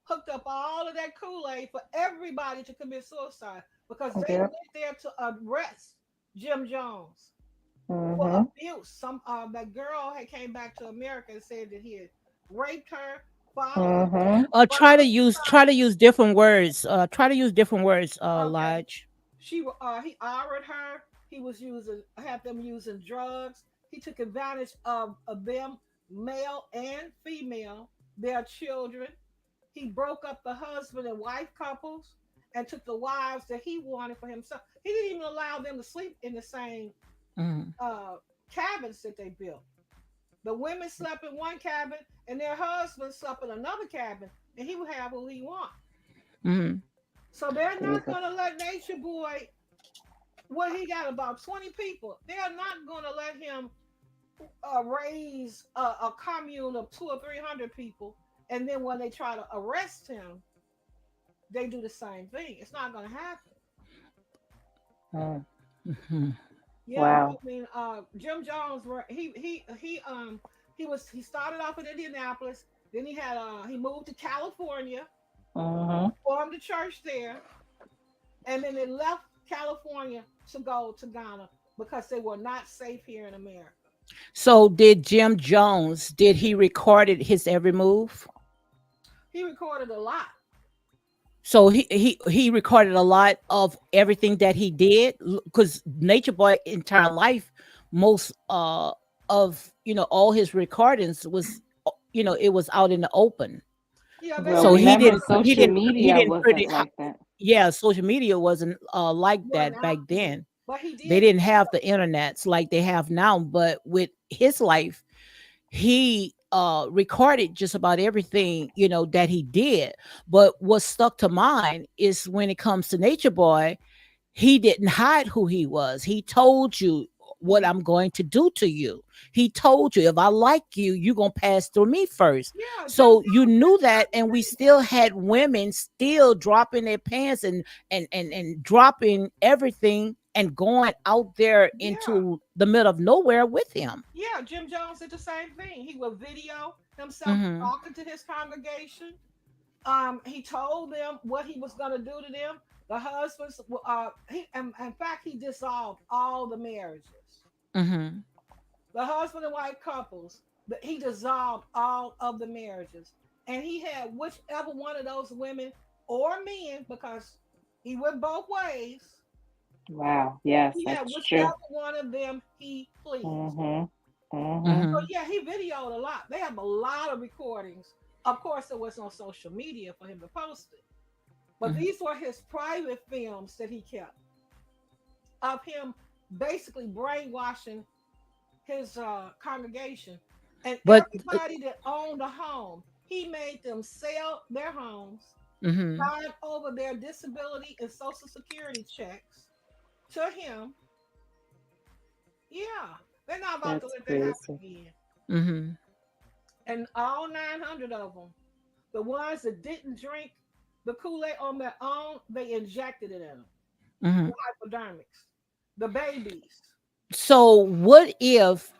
hooked up all of that Kool-Aid for everybody to commit suicide because they Yep. went there to arrest Jim Jones for Hmm. abuse. Some that girl had came back to America and said that he had raped her, followed Hmm. Try to use different words. Try to use different words, okay. Lodge. He honored her. He was using had them using drugs. He took advantage of them, male and female, their children. he broke up the husband and wife couples and took the wives that he wanted for himself. He didn't even allow them to sleep in the same Mm-hmm. uh, cabins that they built. The women slept in one cabin and their husbands slept in another cabin, and he would have who he want. Mm-hmm. So they're not Jesus. gonna let Nature Boy. Well, he got about 20 people. They're not gonna let him raise a commune of 200 or 300 people, and then when they try to arrest him, they do the same thing. It's not gonna happen. Mm. Mm-hmm. Yeah, Wow. I mean, Jim Jones, he started off in Indianapolis. Then he moved to California, Mm-hmm. formed a church there, and then they left California to go to Ghana because they were not safe here in America. So did Jim Jones, did he recorded his every move? He recorded a lot. So he recorded a lot of everything that he did, because Nature Boy entire life, most of all his recordings was, it was out in the open. Yeah, they Well, So let him he remember, didn't have he social didn't he media didn't pretty wasn't like that. yeah, social media wasn't like one that back out there, then. but he They did. didn't have the internets like they have now, but with his life, he recorded just about everything that he did. But what stuck to mind is when it comes to Nature Boy, he didn't hide who he was. He told you what Mhm. I'm going to do to you. He told you, if I like you, you're going to pass through me first. Yeah, Jim So you Jones knew did that, the and we same still thing. had women still dropping their pants and dropping everything and going out there Yeah, into the middle of nowhere with him. yeah, Jim Jones did the same thing. He would video himself Hmm. talking to his congregation. He told them what he was going to do to them. The husbands, in fact, he dissolved all the marriages. Hmm. The husband and wife couples, he dissolved all of the marriages. And he had whichever one of those women or men, because he went both ways, Wow. Yes, he had that's true. whichever one of them he pleased. Mm-hmm. Mm-hmm. So Hmm. yeah, he videoed a lot. They have a lot of recordings. Of course, there was no social media for him to post it. But Hmm. these were his private films that he kept of him basically brainwashing his congregation. And But everybody that owned a home, he made them sell their homes, hmm sign over their disability and social security checks to him. Yeah, they're not about to That's let that happen crazy. again. hmm And all 900 of them, the ones that didn't drink the Kool-Aid on their own, they injected it in them. hmm The hypodermics, the babies. so what if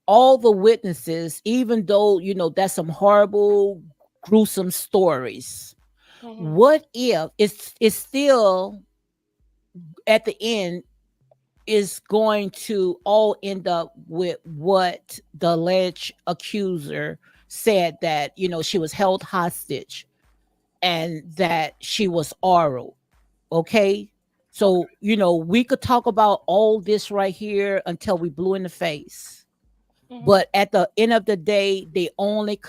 all the witnesses, even though that's some horrible, gruesome stories, Hmm. what if it's still at the end is going to all end up with what the alleged accuser said, that she was held hostage and that she was oral. Okay. Okay. So we could talk about all this right here until we blue in the face, Hmm. but at the end of the day, they only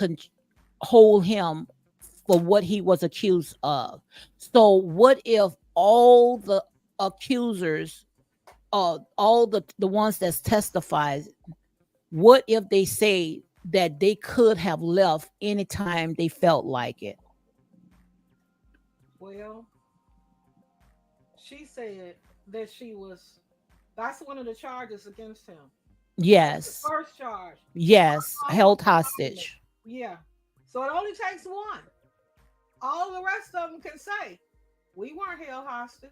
hold him for what he was accused of. So what if all the accusers, all the ones that's testified, what if they say that they could have left anytime they felt like it? Well, she said that she was. That's one of the charges against him. That's the Yes. first charge. Yes, Unlawful held confinement. hostage. Yeah. So it only takes one. All the rest of them can say, we weren't held hostage.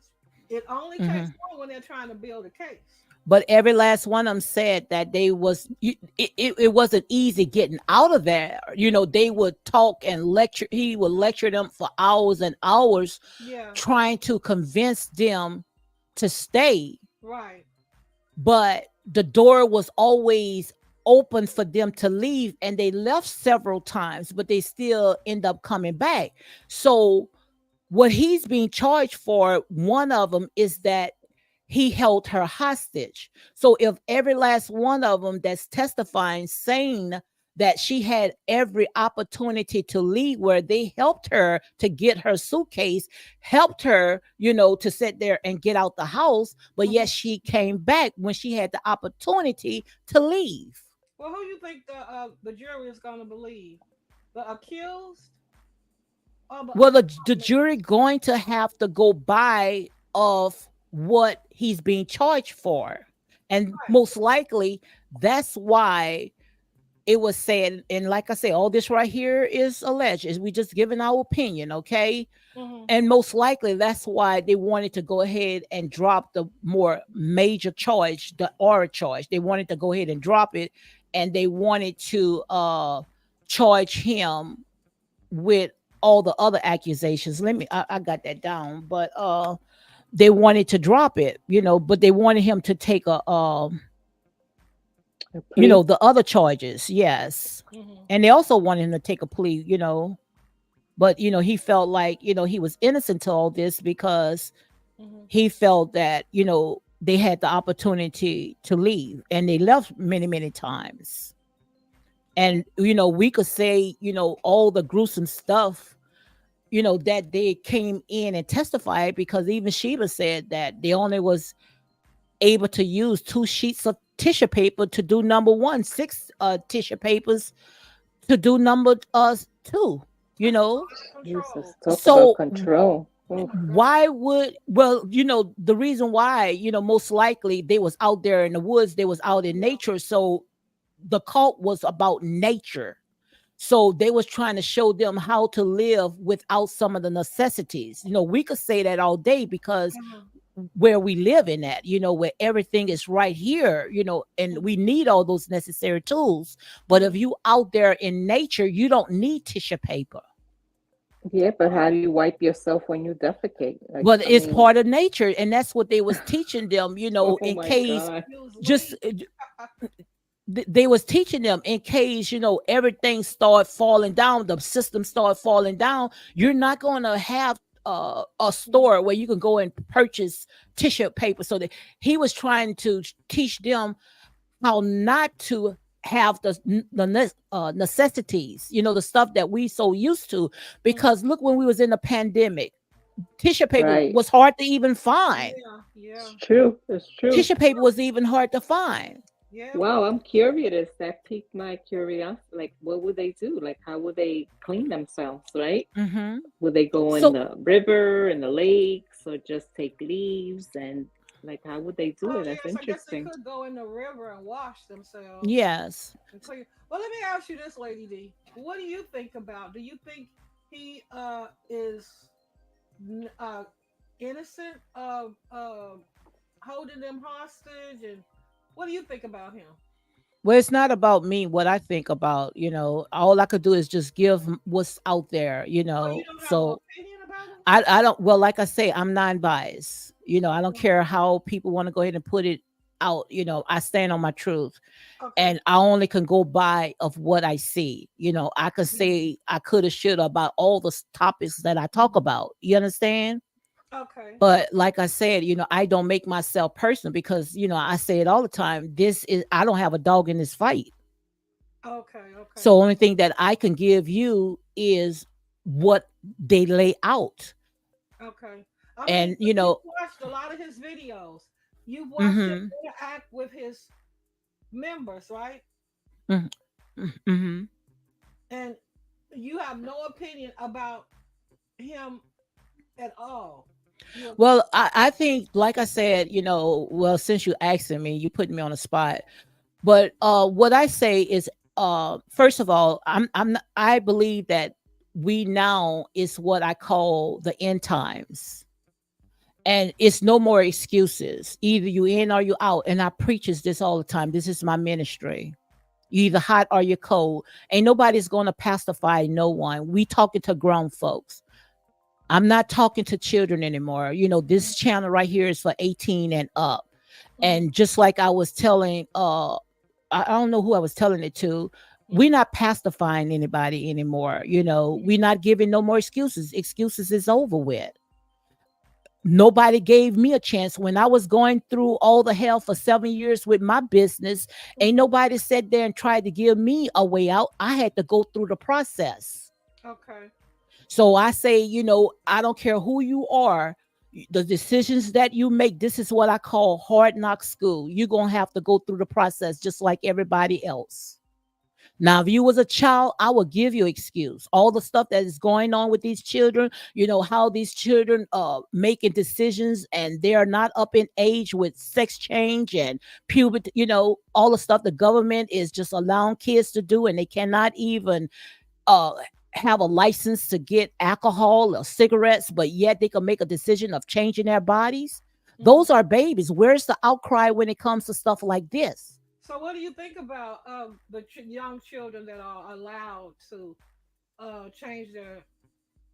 It only takes Hmm. one when they're trying to build a case. But every last one of them said that they was it wasn't easy getting out of there. They would talk and lecture. He would lecture them for hours and hours, Yeah, trying to convince them to stay. right. But the door was always open for them to leave, and they left several times, but they still end up coming back. So what he's being charged for, one of them is that he held her hostage. So if every last one of them that's testifying saying that she had every opportunity to leave, where they helped her to get her suitcase, helped her, to sit there and get out the house, but Mhm. yet she came back when she had the opportunity to leave. Well, who you think the jury is going to believe? The accused or the Well, the accomplice? jury going to have to go by of what he's being charged for, and Right. most likely that's why it was said. And like I say, all this right here is alleged, is we just giving our opinion, okay? Mhm. And most likely that's why they wanted to go ahead and drop the more major charge, the aura charge. They wanted to go ahead and drop it, and they wanted to charge him with all the other accusations. I got that down, but they wanted to drop it, but they wanted him to take A plea. the other charges, yes. Mhm. And they also wanted him to take a plea, but he felt like, he was innocent to all this, because Mhm. he felt that, they had the opportunity to leave, and they left many, many times. Yeah. And we could say, all the gruesome stuff, that they came in and testified, because even Sheba said that they only was able to use 2 sheets of tissue paper to do number one, six tissue papers to do number two, you That's a know. lot of Jesus, control. talk about So control. Oh Oof. my God. why would, well, the reason why, most likely they was out there in the woods, they was out in Yeah. nature. So the cult was about nature. So they was trying to show them how to live without some of the necessities. We could say that all day, because Mhm. where we live in that, where everything is right here, and we Mhm. need all those necessary tools. But if Mhm. you out there in nature, you don't need tissue paper. Yeah, but how do you wipe yourself when you defecate? Like, But I it's mean, part of nature, and that's what they was teaching them, oh in my case, God. Use just leave. they was teaching them in case, everything start falling down, the system start falling down, you're not going to have a Mhm. store where you can go and purchase tissue paper. So that he was trying to teach them how not to have the necessities, the stuff that we so used to. Mhm. Because look, when we was in the pandemic, tissue paper Right. was hard to even find. Yeah. It's Yeah. true. It's true. Tissue paper was even hard to find. Yeah. Wow, I'm curious. That piqued my curiosity. Like, what would they do? Like, how would they clean themselves, right? Hmm. Would they go in So the river, in the lakes, or just take leaves? And like, how would they do it? Oh That's yes, I guess they interesting. could go in the river and wash themselves yes. and clean. Well, let me ask you this, Lady D. What do you think about? Do you think he is uh innocent of holding them hostage? And what do you think about him? Well, it's not about me, what I think about, all I could do is just give what's out there, Oh, you don't have an So opinion about him? I don't, well, like I say, I'm non-biased. I don't Mhm. care how people want to go ahead and put it out. I stand on my truth, Okay. and I only can go by of what I see. I could Mhm. say I could have, should about all the topics that I talk Mhm. about. You understand? Okay. But like I said, I don't make myself personal, because I say it all the time. I don't have a dog in this fight. Okay. Okay. So only thing that I can give you is what they lay out. Okay. I mean, And but you've watched a lot of his videos. You've watched him mhm, interact with his members, right? mhm, mhm. And you have no opinion about him at all. You Well, I think, like I said, well, since you asking me, you put me on a spot. But what I say is, first of all, I believe that we now is what I call the end times. And it's no more excuses. Either you in or you out. And I preaches this all the time. This is my ministry. You either hot or you cold. Ain't nobody's gonna pacify no one. We talking to grown folks. I'm not talking to children anymore. This channel right here is for 18 and up. Mhm. And just like I was telling, I don't know who I was telling it to. We're Mhm. not pacifying anybody anymore. Mhm. We're not giving no more excuses. Excuses is over with. Nobody gave me a chance when I was going through all the hell for 7 years with my business. Ain't Mhm. nobody sat there and tried to give me a way out. I had to go through the process. Okay. So I say, I don't care who you are, the decisions that you make, this is what I call hard knock school. You're going to have to go through the process just like everybody else. Now, if you was a child, I would give you excuse. All the stuff that is going on with these children, how these children making decisions and they are not up in age with sex change and puberty, all the stuff the government is just allowing kids to do, and they cannot even uh have a license to get alcohol or cigarettes, but yet they can make a decision of changing their bodies. Mhm. Those are babies. Where's the outcry when it comes to stuff like this? So, what do you think about the young children that are allowed to change their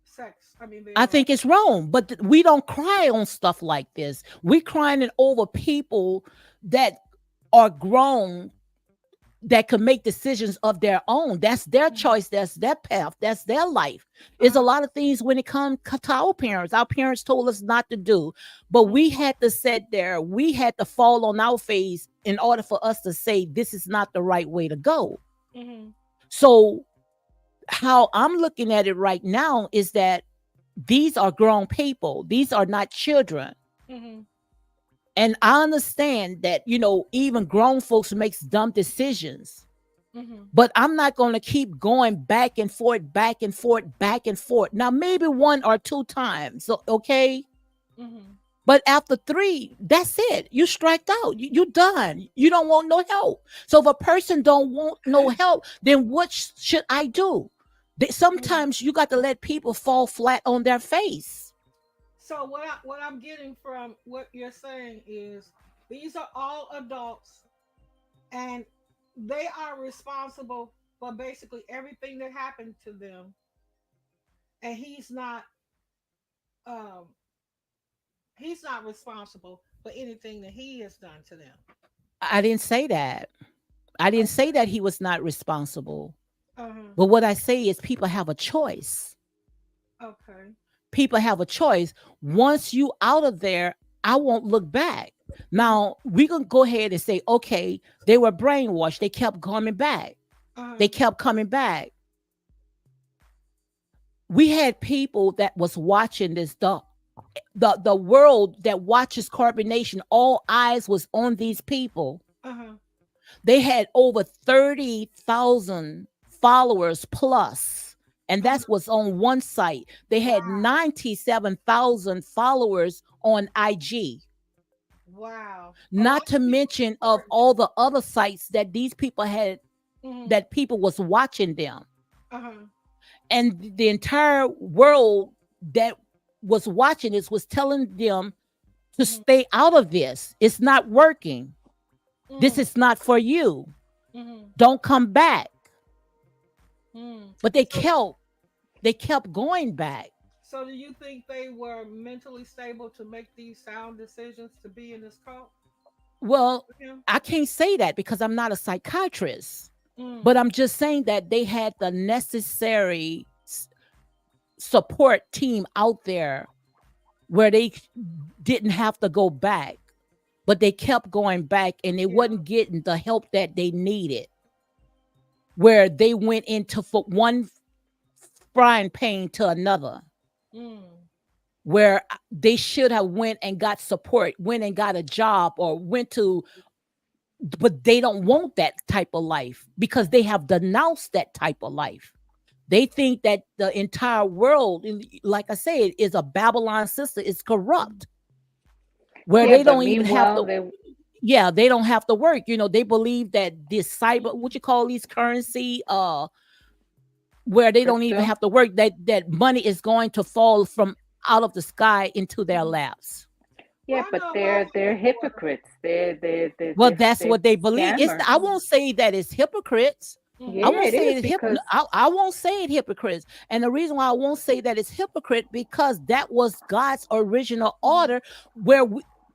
sex? I mean, I their think it's wrong, but we don't cry on stuff like this. We crying over people that are grown, that can make decisions of their own. That's their Mhm. choice. That's their path. That's their life. There's a Uh-huh. lot of things when it comes to our parents. Our parents told us not to do, but Mhm. we had to sit there. We had to fall on our face in order for us to say this is not the right way to go. Mhm. So how I'm looking at it right now is that these are grown people. These are not children. Mhm. And I understand that, even grown folks makes dumb decisions. Mhm. But I'm not going to keep going back and forth, back and forth, back and forth. Now, maybe one or two times, okay? Mhm. But after three, that's it. You striked out. You done. You don't want no help. So if a person don't want no help, then what should I do? Mhm. Sometimes you got to let people fall flat on their face. So what I'm getting from what you're saying is these are all adults and they are responsible for basically everything that happened to them, and um he's not responsible for anything that he has done to them. I didn't say that. I didn't say Okay. that he was not responsible. Uh-huh. But what I say is people have a choice. Okay. People have a choice. Once you out of there, I won't look back. Mhm. Now we can go ahead and say, okay, they were brainwashed. They kept coming back. They Uh-huh. kept coming back. We had people that was watching this. The world that watches carbonation, all eyes was on these people. Uh-huh. They had over 30,000 followers plus. And that's Uh-huh. what's on one site. They had Wow. 97,000 followers on IG. Wow. A lot Not to of people mention of support all the other sites that these people had, them. Mhm. that people was watching them. Uh-huh. And the entire world that was watching this was telling them to Mhm. stay out of this. It's not working. This Mhm. is not for you. Mhm. Don't come back. Mhm. But they kept going back. So do you think they were mentally stable to make these sound decisions to be in this cult Well, with him? I can't say that because I'm not a psychiatrist, but Mm. I'm just saying that they had the necessary support team out there where they didn't have to go back, but they kept going back and they Yeah. wasn't getting the help that they needed. Where they went into one frying pan to another, Mm. where they should have went and got support, went and got a job, or went to, but they don't want that type of life because they have denounced that type of life. They think that the entire world, like I said, is a Babylon system. It's corrupt, where Yeah, they but don't even have meanwhile, to. they Yeah, they don't have to work. They believe that this cyber, Mhm. what you call these currency, where they don't even crypto. have to work. That money is going to fall from out of the sky into their Mhm. laps. Well, Yeah, I but know a lot of they're people were. hypocrites. Well, that's They're what they believe. scammers. I won't say that it's hypocrites. I Mhm. Yeah, won't it say is it because I won't say it hypocrites. And the reason why I won't say that it's hypocrite because that was God's original Mhm. order, where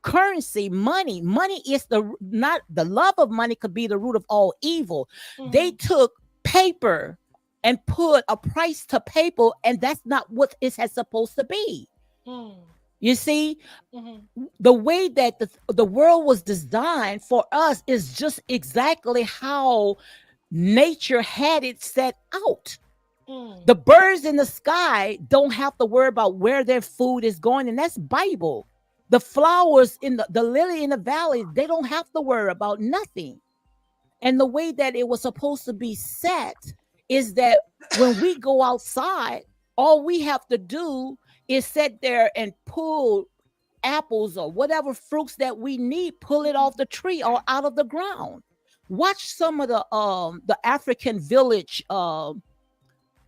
currency, money is the not the love of money could be the root of all evil. They Mhm. took paper and put a price to paper, and that's not what it has supposed to be. Mm. You see, Mhm. the way that the world was designed for us is just exactly how nature had it set out. Mm. The birds in the sky don't have to worry about where their food is going, and that's Bible. The flowers in the lily in the valley, they don't have to worry about nothing. And the way that it was supposed to be set is that when we go outside, all we have to do is sit there and pull apples or whatever fruits that we need, pull it off the tree or out of the ground. Watch some of the African village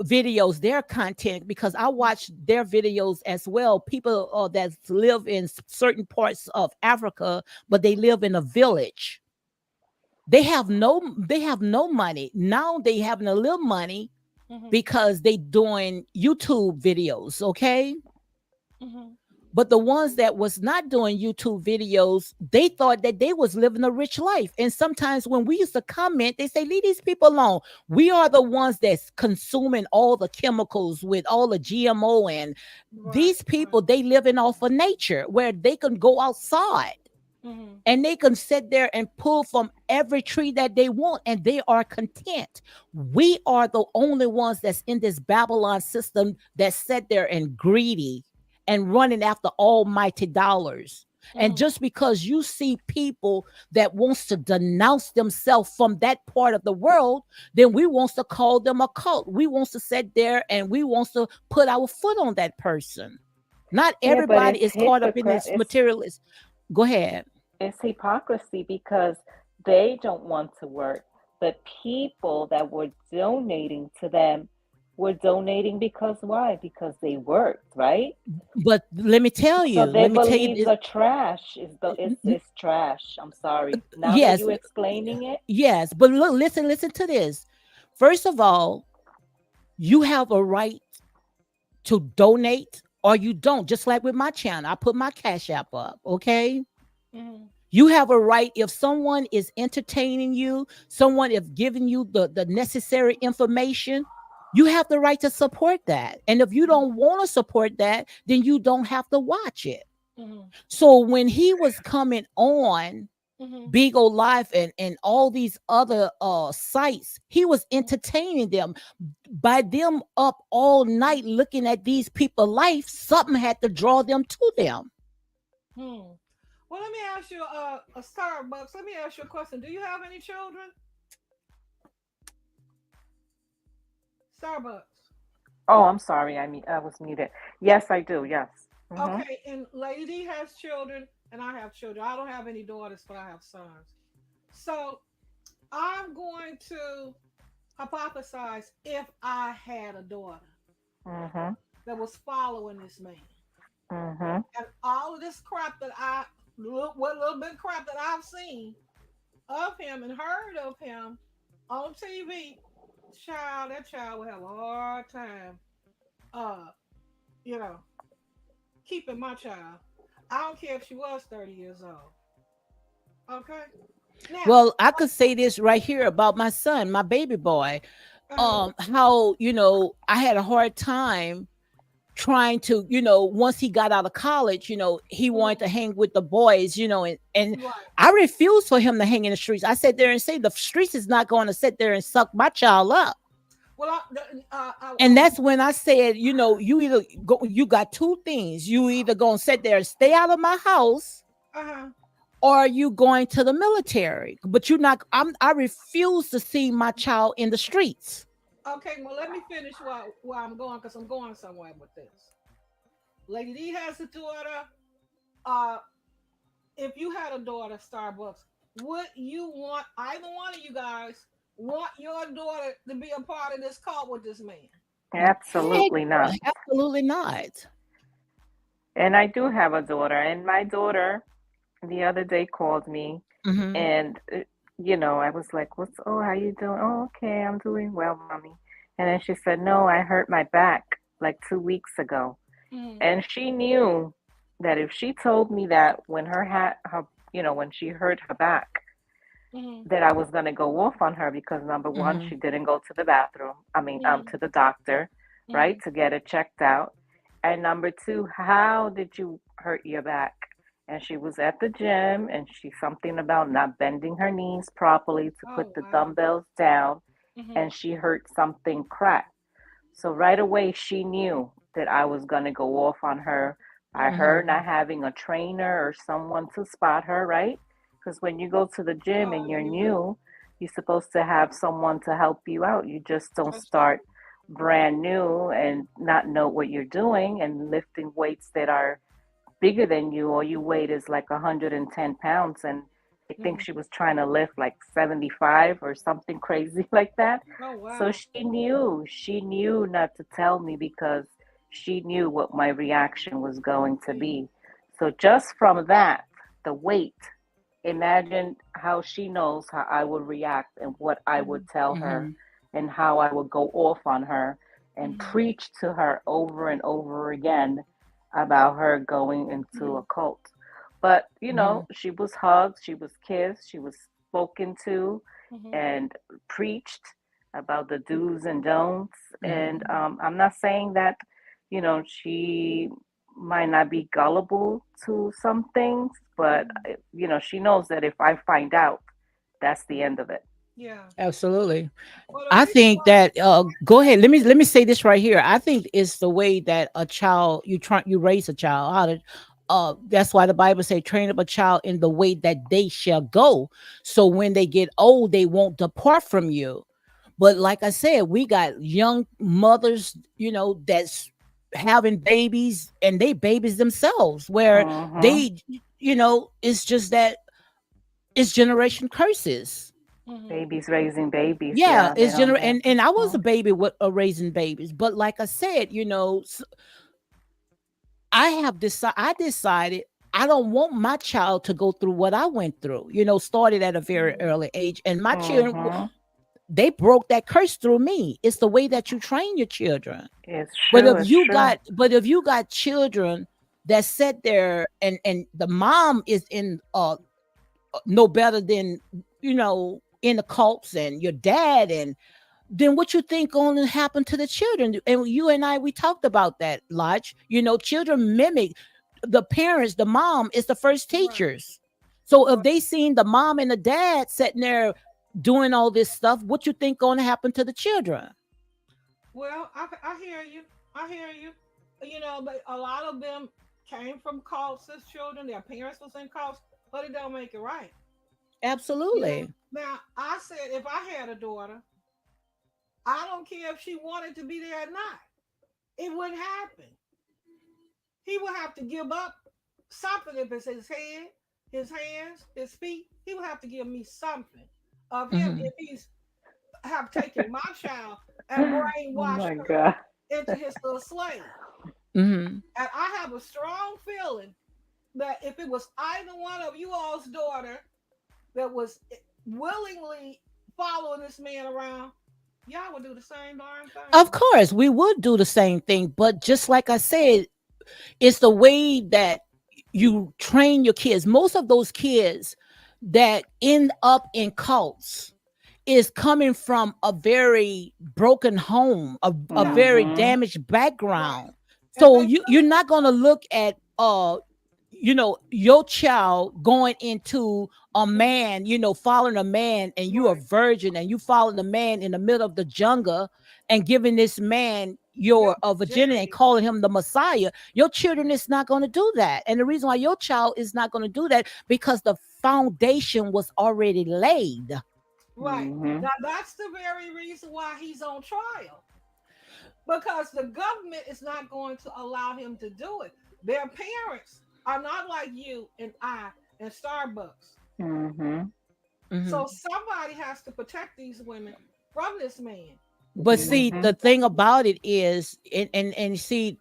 videos, their content, because I watch their videos as well. People that live in certain parts of Africa, but they live in a village. They have no money. Now they having a little money Mhm. because they doing YouTube videos, okay? Mhm. But the ones that was not doing YouTube videos, they thought that they was living a rich life. And sometimes when we used to comment, they say, leave these people alone. We are the ones that's consuming all the chemicals with all the GMO. And Right. these Right. people, they living off of nature where they can go outside Mhm. and they can sit there and pull from every tree that they want and they are content. We are the only ones that's in this Babylon system that sit there and greedy and running after almighty dollars. And Mhm. just because you see people that wants to denounce themselves from that part of the world, then we wants to call them a cult. We wants to sit there and we wants to put our foot on that person. Not Yeah, but everybody it's is caught up in hypocrite. this materialist. Go ahead. It's hypocrisy because they don't want to work. The people that were donating to them were donating because why? Because they worked, right? But let me tell So you, their let me tell you beliefs this. are trash. It's trash. I'm sorry. Now that Yes, you're explaining it, yes, but look, listen to this. First of all, you have a right to donate or you don't. Just like with my channel, I put my Cash App up. Okay, Mhm. you have a right if someone is entertaining you, someone is giving you the necessary information. You have the right to support that, and if you don't want to support that, then you don't have to watch it. Mhm. So when he was coming on Mhm. Big O Life and all these other sites, he was entertaining them. By them up all night looking at these people life, something had to draw them to them. Hmm. Well, let me ask you, a Starbucks. Let me ask you a question. Do you have any children? Starbucks. oh, I'm sorry. I was muted. Yes, I do. Yes. Hmm. Okay, and Lady D has children, and I have children. I don't have any daughters, but I have sons. So I'm going to hypothesize if I had a daughter Hmm. that was following this man, Hmm. and all of this crap that what little bit of crap that I've seen of him and heard of him on TV, that child will have a hard time, uh, you know, keeping my child. I don't care if she was 30 years old. Okay. Now, Well, I could say this right here about my son, my baby boy. uh, How, I had a hard time trying to, once he got out of college, he wanted to mhm, hang with the boys, and right. I refused for him to hang in the streets. I sat there and say the streets is not going to sit there and suck my child up. Well, And that's when I said, you got two things. You either gonna sit there and stay out of my house, uh, or are you going to the military? But you're not. I refuse to see my child in the streets. okay. Well, let me finish where I'm going because I'm going somewhere with this. Lady D has a daughter. Uh, if you had a daughter, Starbucks, would you want either one of you guys want your daughter to be a part of this cult with this man? Heck, Absolutely not. absolutely not. And I do have a daughter, and my daughter the other day called me, Hmm. and I was like, "What's? Oh, how you doing? Oh, okay, I'm doing well, mommy." And then she said, "No, I hurt my back like 2 weeks ago." Mm, And she knew that if she told me that when when she hurt her back, mm, that I was gonna go off on her because number one, Hmm. she didn't go to the bathroom. I mean, mm, to the doctor, right, mm, to get it checked out. And number two, how did you hurt your back. And she was at the gym and she something about not bending her knees properly to Oh put the wow. dumbbells down Mhm. and she heard something crack. So right away she knew that I was going to go off on her by Mhm. her Mm-hmm. not having a trainer or someone to spot her, right? Because when you go to the gym Oh and you're yeah. new, you're supposed to have someone to help you out. You just don't That's right. start brand new and not know what you're doing and lifting weights that are bigger than you, or you weight is like 110 pounds. And I think Mhm. she was trying to lift like 75 or something crazy like that. Oh So wow. she knew not to tell me because she knew what my reaction was going to See. be. So just from that, the weight, imagine how she knows how I would react and what I would Mhm. tell her Mm-hmm. and how I would go off on her and Mhm. preach to her over and over again about her going into a Mhm. cult. But, Mm-hmm. she was hugged, she was kissed, she was spoken to Mhm. and preached about the do's and don'ts. And Mm-hmm. I'm not saying that, she might not be gullible to some things, but, Mhm. she knows that if I find out, that's the end of it. Yeah. Absolutely. Well, the I reason think why. that Go go ahead. ahead. Let me say this right here. I think it's the way that a child you raise a child. That's why the Bible say train up a child in the way that they shall go. So when they get old, they won't depart from you. But like I said, we got young mothers, that's having babies and they babies themselves where Mm-hmm. they, it's just that it's generation curses. Mhm. Babies raising babies, Yeah, yeah, they it's don't get. and I was Hmm. a baby with raising babies, but like I said, I decided I don't want my child to go through what I went through. Started at a very Mhm. early age, and my children Mm-hmm. they broke that curse through me. It's the way that you train your children. It's true. It's true. But if you got children that sit there and the mom is in no better than in the cults and your dad, and then what you think going to happen to the children? And you and I, we talked about that, Lodge. Children mimic the parents. The mom is the first Right. teachers. So if Right. they seen the mom and the dad sitting there doing all this stuff, what you think going to happen to the children? Well, I hear you. I hear you. But a lot of them came from cults as children. Their parents was in cults, but it don't make it right. Absolutely. Now, I said if I had a daughter, I don't care if she wanted to be there or not. It wouldn't happen. He would have to give up something if it's his head, his hands, his feet. He would have to give me something of him Hmm. if he's have taken my child and Oh brainwashed my her God. into his little slave. Hmm. And I have a strong feeling that if it was either one of you all's daughter that was willingly following this man around, y'all would do the same darn Of thing. course, we would do the same thing, but just like I said, it's the way that you train your kids. Most of those kids that end up in cults is coming from a very broken home, a Yeah, very Mm-hmm. damaged right. background. And So they you're not going to look at your child going into a mhm, man, following a man, and you a right. virgin, and you following a man in the middle of the jungle and giving this man Your your virginity and virginity. calling him the Messiah. Your children is not going to do that. And the reason why your child is not going to do that, because the foundation was already laid. Right. Mm-hmm. Now that's the very reason why he's on trial. Because the government is not going to allow him to do it. Their parents are not like you and I and Starbucks. Mm-hmm. Mhm. So somebody has to protect these women from this man. But You know, see, Mm-hmm. the thing about it is, and see,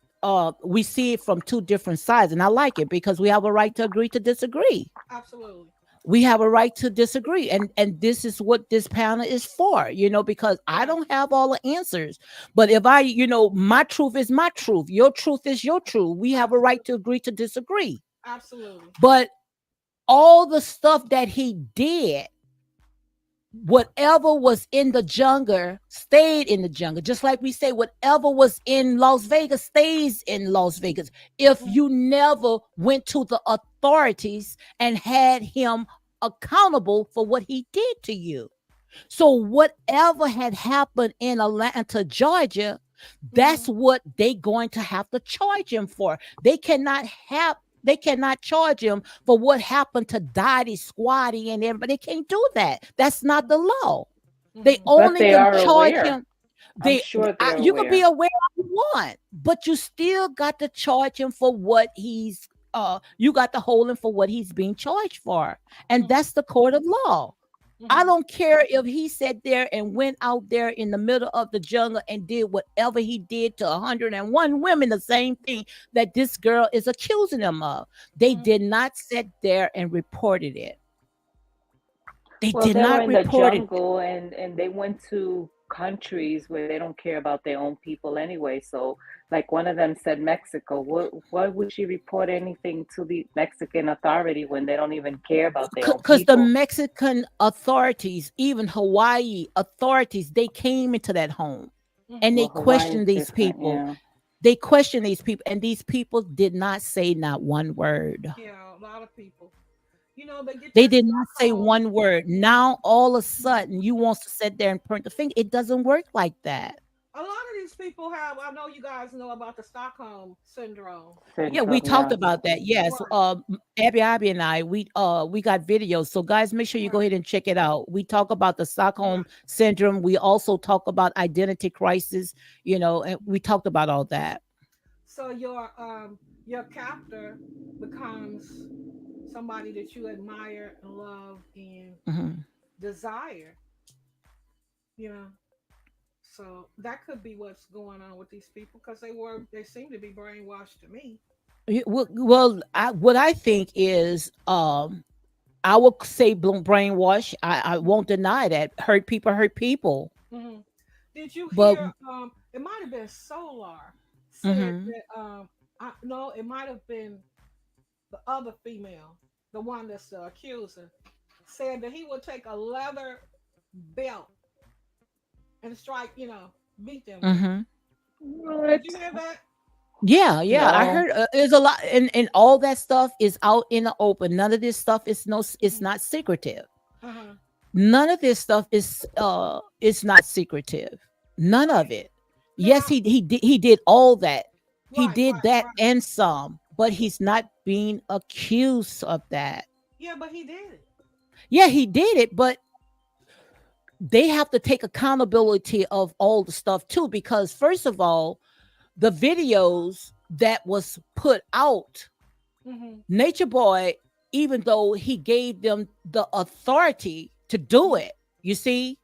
we see it from two different sides, and I like it because we have a right to agree to disagree. absolutely. We have a right to disagree, and this is what this panel is for, because I Right. don't have all the answers. But if I, my truth is my truth, your truth is your truth. We have a right Absolutely. to agree to disagree. Absolutely. But all the stuff that he did whatever was in the jungle stayed in the jungle. Just like we say, whatever was in Las Vegas stays in Las Vegas. If Mhm. you never went to the authorities and had him accountable for what he did to you. So whatever had happened in Atlanta, Georgia, that's Mhm. what they going to have to charge him for. They cannot charge him for what happened to Dottie, Squatty, and everybody. They can't do that. That's not the law. They Mhm. But only they can are charge aware. him. I'm sure they're You could be aware. aware all you want, but you still got to charge him for what he's you got to hold him for what he's being charged for. And Mhm. that's the court of law. I Mhm. don't care if he sat there and went out there in the middle of the jungle and did whatever he did to 101 women, the same thing that this girl is accusing him of. They Mhm. did not sit there and reported it. They Well, did they were not in the report it jungle and they went to countries where they don't care about their own people anyway. So, like one of them said Mexico. Why would she report anything to the Mexican authority when they don't even care about their own because the people? Mexican authorities, even Hawaii authorities, they came into that home and Mhm. they Well, Hawaii questioned is these different, people. yeah. They questioned these people, and these people did not say not one word. Yeah, a lot of people. They get They that did not say Stockholm. one word. Now all of a Mhm. sudden you want to sit there and point the finger. It doesn't work like that. A lot of these people have. I know you guys know about the Stockholm syndrome. Yeah, we Syndrome, talked yeah. about that. Yes. Right. Abby and I, we got videos. So guys, make sure you go Right. ahead and check it out. We talk about the Stockholm syndrome. We also talk about identity crisis, and we talked about all that. So your captor becomes somebody that you admire and love and Mhm. desire. You know. So that could be what's going on with these people because they seem to be brainwashed to me. Well, what I think is, I would say brainwash. I won't deny that. Hurt people. Hmm. Did you But hear? It might have been Solar said mhm. that. No, it might have been the other female, the one that's the accuser, said that he would take a leather belt and strike, beat them with it. Mhm. Did What? you hear that? Yeah, yeah, I No. heard, there's a lot, and all that stuff is out in the open. None of this stuff is no it's Hmm. not secretive. Uh huh. None of this stuff is not secretive. None of Right it. Yes, now. he did all that. He Right, did right, that right. and some, but he's not being accused of that. Yeah, but he did it. Yeah, he did it, but they have to take accountability of all the stuff too, because first of all, the videos that was put out, Hmm. Nature Boy, even though he gave them the authority to do it, you see,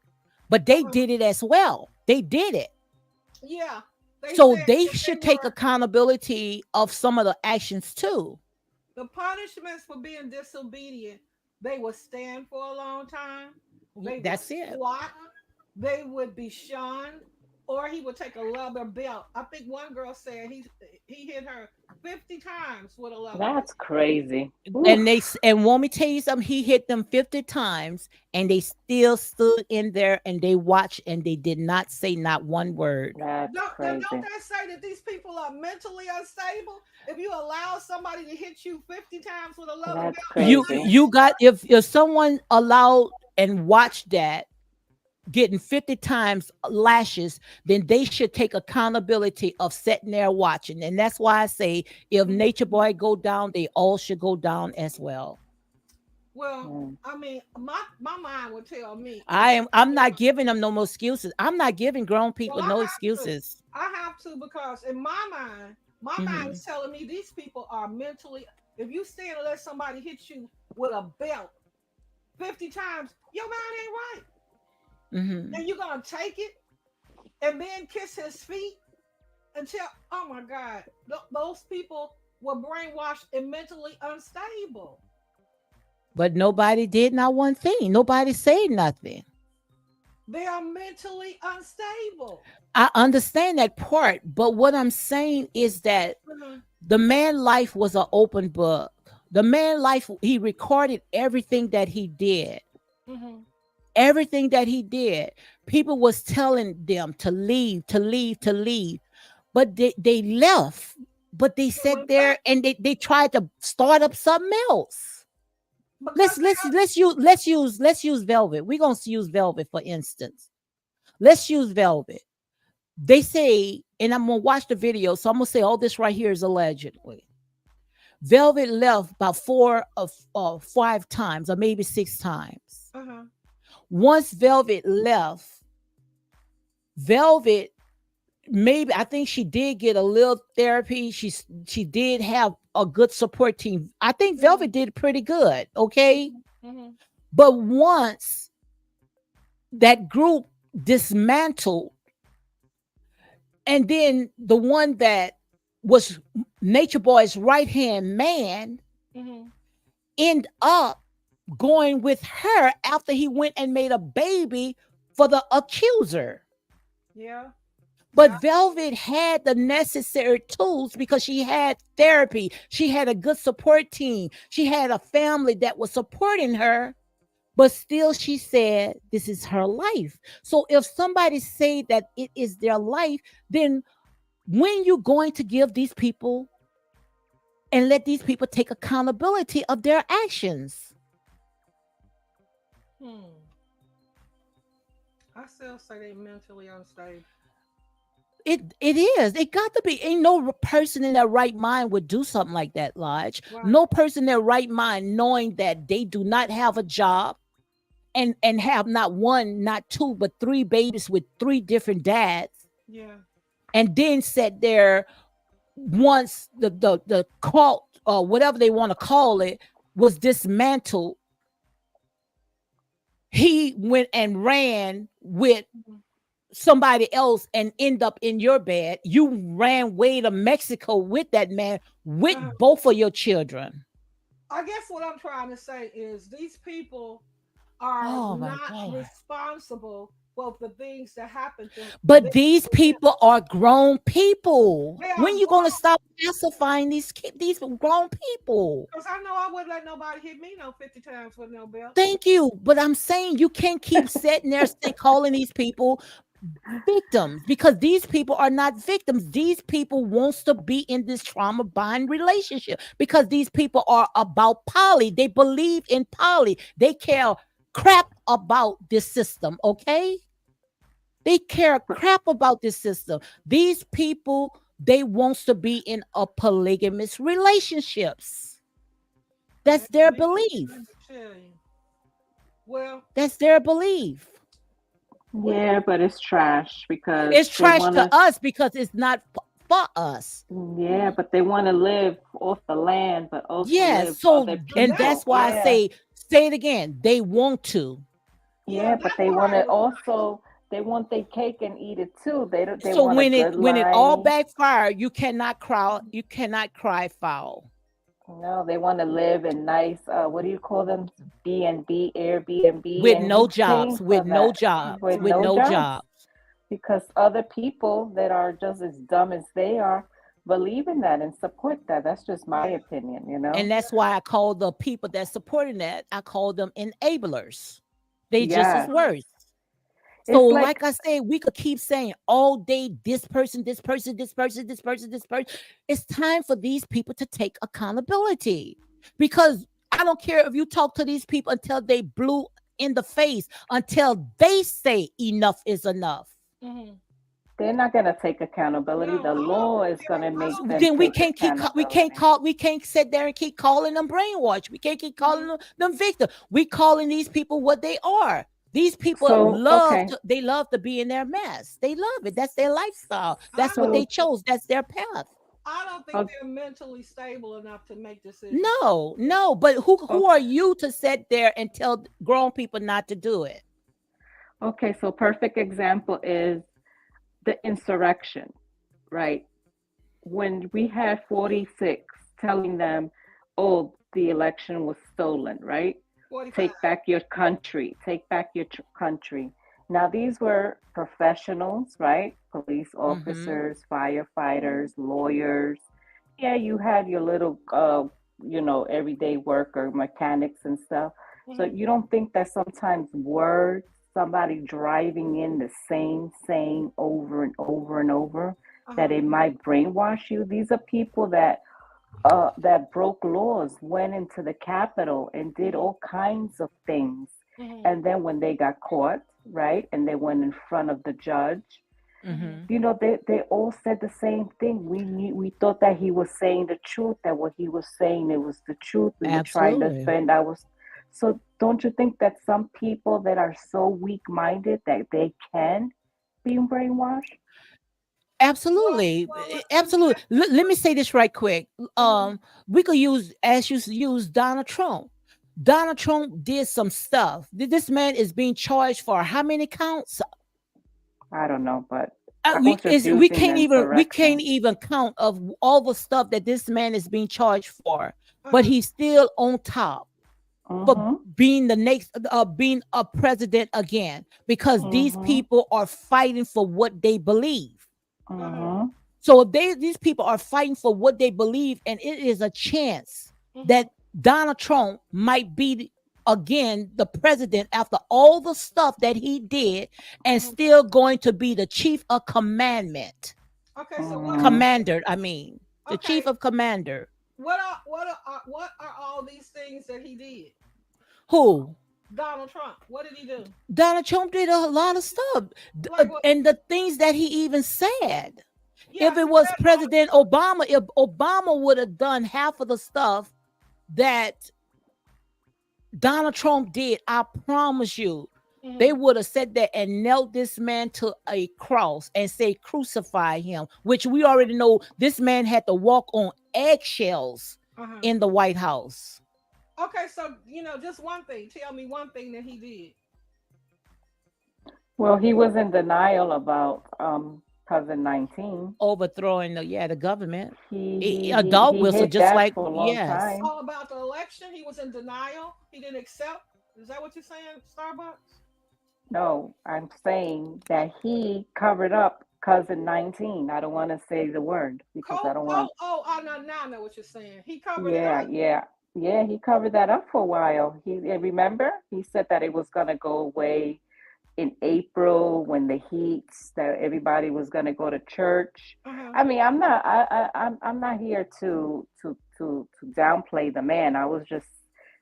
but they Uh-huh. did it as well. They did it. Yeah, they So said they if they should take were accountability of some of the actions too. the punishments for being disobedient, they would stand for a long time. They would That's it. squat. They would be shunned, or he would take a leather belt. I think one girl said he hit her 50 times with a leather belt. That's crazy. And Oof. and want me to tell you something, he hit them 50 times and they still stood in there and they watched and they did not say not one word. That's Don't crazy. that say that these people are mentally unstable? If you allow somebody to hit you 50 times with a leather That's belt, you You think crazy. they you got, if someone allowed and watched that getting 50 times lashes, then they should take accountability of sitting there watching. And that's why I say if Mhm. Nature Boy go down, they all should go down as well. Well, Mm. I mean, my mind would tell me if I'm somebody, not giving them no more excuses. I'm not giving grown well, people I no have to. excuses. I have to because in my mind Hmm. is telling me these people are mentally. If you stand and let somebody hit you with a belt 50 times, your mind ain't right. Hmm. And you're gonna take it and then kiss his feet until, oh my God, those people were brainwashed and mentally unstable. But nobody did not one thing. Nobody said nothing. They are mentally unstable. I understand that part, but what I'm saying is that Mhm. the man life was an open book. The man life, he recorded everything that he did. Mhm. everything that he did. People was telling them to leave, to leave, to leave, but they left. But they They sat went there back and they tried to start up something else. because Let's use Velvet. We're gonna use Velvet for instance. Let's use Velvet. They say, and I'm gonna watch the video, so I'm gonna say all this right here is allegedly. Velvet left about 5 times, or maybe 6 times. uh-huh. Once Velvet left, Velvet, maybe I think she did get a little therapy. She did have a good support team. I think Mm-hmm. Velvet did pretty good. Okay, Mm-hmm. but once that group dismantled, and then the one that was Nature Boy's right hand man Mm-hmm. end up going with her after he went and made a baby for the accuser. Yeah. But Yeah. Velvet had the necessary tools because she had therapy. She had a good support team. She had a family that was supporting her. But still, she said this is her life. So if somebody say that it is their life, then when you going to give these people and let these people take accountability of their actions? Hmm. I still say they mentally unstable. It is. It got to be. Ain't no person in their right mind would do something like that, Lodge. Right. No person in their right mind, knowing that they do not have a job and have not one, not two, but three babies with three different dads, Yeah. and then sat there once the cult or whatever they want to call it was dismantled. He went and ran with Mhm. somebody else and end up in your bed. You ran way to Mexico with that man with Uh-huh. both of your children. I guess what I'm trying to say is these people are Oh my not God. responsible for the things that happen to But them. these people are grown people. They When are you going to grown. stop pacifying these grown people? Because I know I wouldn't let nobody hit me no 50 times with no belt. Thank you. But I'm saying you can't keep sitting there calling these people victims, because these people are not victims. These people wants to be in this trauma bond relationship because these people are about poly. They believe in poly. They care crap about this system, okay? They care crap about this system. These people, they wants to be in a polygamous relationships. Man, That's their me, let belief. me tell you. Well, That's their belief. Yeah, but it's trash because It's they trash want to to. us because it's not for us. Yeah, mhm. but they want to live off the land, but also Yes. live So, other and That's that's people. why I Yeah, say it again. They want to. yeah, yeah, but that they want part to is nice. also. They want their cake and eat it too. They don't. They So want a when it good when it all life. backfire, you cannot cry. You cannot cry foul No, they want to live in nice. What do you call them? B and B, Airbnb, with and no who's paying jobs. for With no that? jobs. With With no no jobs, jobs. because other people that are just as dumb as they are believe in that and support that. That's just my Yeah, opinion, you know? And that's why I call the people that supporting that. I call them enablers. They just as Yes. uh-huh. worse. So, It's like, like I say, we could keep saying all day, this person, this person, this person, this person, this person. It's time for these people to take accountability, because I don't care if you talk to these people until they blue in the face, until they say enough is enough. Hmm. they're not going to take accountability. No, The law is going to I make don't them think Then we take can't keep we can't accountability. call we can't sit there and keep calling them brainwashed. We can't keep calling mhm. them victim. We calling these people what they are. These people So, okay. love to be in their mess. They love it. That's their lifestyle. I That's what don't they So, think chose. That's their path. I don't think o- they're mentally stable enough to make decisions. No, no, but who are okay. you to sit there and tell grown people not to do it? Okay. So, perfect example is the insurrection, right? When we had 46 telling them, oh, the election was stolen, right? 45. Take back your country, take back your country. Now, these were professionals, right? Police Mm-hmm. officers, firefighters, lawyers. Yeah, you had your little, everyday worker, mechanics and stuff. So Mhm. you don't think that sometimes words, somebody driving in the same saying over and over and over, Uh that huh. it might brainwash you? These are people that broke laws, went into the Capitol and did Mhm. all kinds of things. Mhm. And then when they got caught, right, and they went in front of the judge, Mhm. Mm-hmm. they all said the same thing. We thought that he was saying the truth, that what he was saying, it was the truth. We were trying to Absolutely. defend. I was So don't you think that some people that are so weak minded that they can be brainwashed? Well, Absolutely. let me Absolutely. ask Let me say this right quick. you. We could use, as you use Donald Trump. Donald Trump did some stuff. This man is being charged for how many counts? I don't know, but I We was just we using the can't insurrection. even count of all the stuff that this man is being charged for, Uh but huh. he's still on top for Mm-hmm. being the next, being a president again, because these Mm-hmm. people are fighting for what they believe. Uh huh. Mm-hmm. So if these people are fighting for what they believe, and it is a chance Mhm. that Donald Trump might be again the president after all the stuff that he did, and Mhm. still going to be the chief of commandment. Okay. So what? Mm-hmm. Commander, I mean, the chief Okay. of commander. What are all these things that he did? Who? Donald Trump. What did he do? Donald Trump did a lot of stuff. Like what? And the things that he even said. Yeah, If he it was said a lot of President stuff. Obama, if Obama would have done half of the stuff that Donald Trump did, I promise you, they Mhm. would have said that and knelt this man to a cross and say, crucify him, which we already know this man had to walk on eggshells Uh huh. in the White House Okay. So just one thing. Tell me one thing that he did. Well, he was in denial about cousin 19. overthrowing the government. Adult He whistle, hid just that like, for a long yes. time. Oh, about the election, he was in denial. He didn't accept. Is that what you're saying, Starbucks? No, I'm saying that he covered up cousin 19. I don't want to say the word because I Coke. don't Oh, want. oh, oh, no, now I know what you're saying. He covered it Yeah, up. yeah, yeah. He covered that up for a while. Remember he said that it was gonna go away in April when the heats, that everybody was gonna go to church. Uh huh. I mean, I'm not here to downplay the man. I was just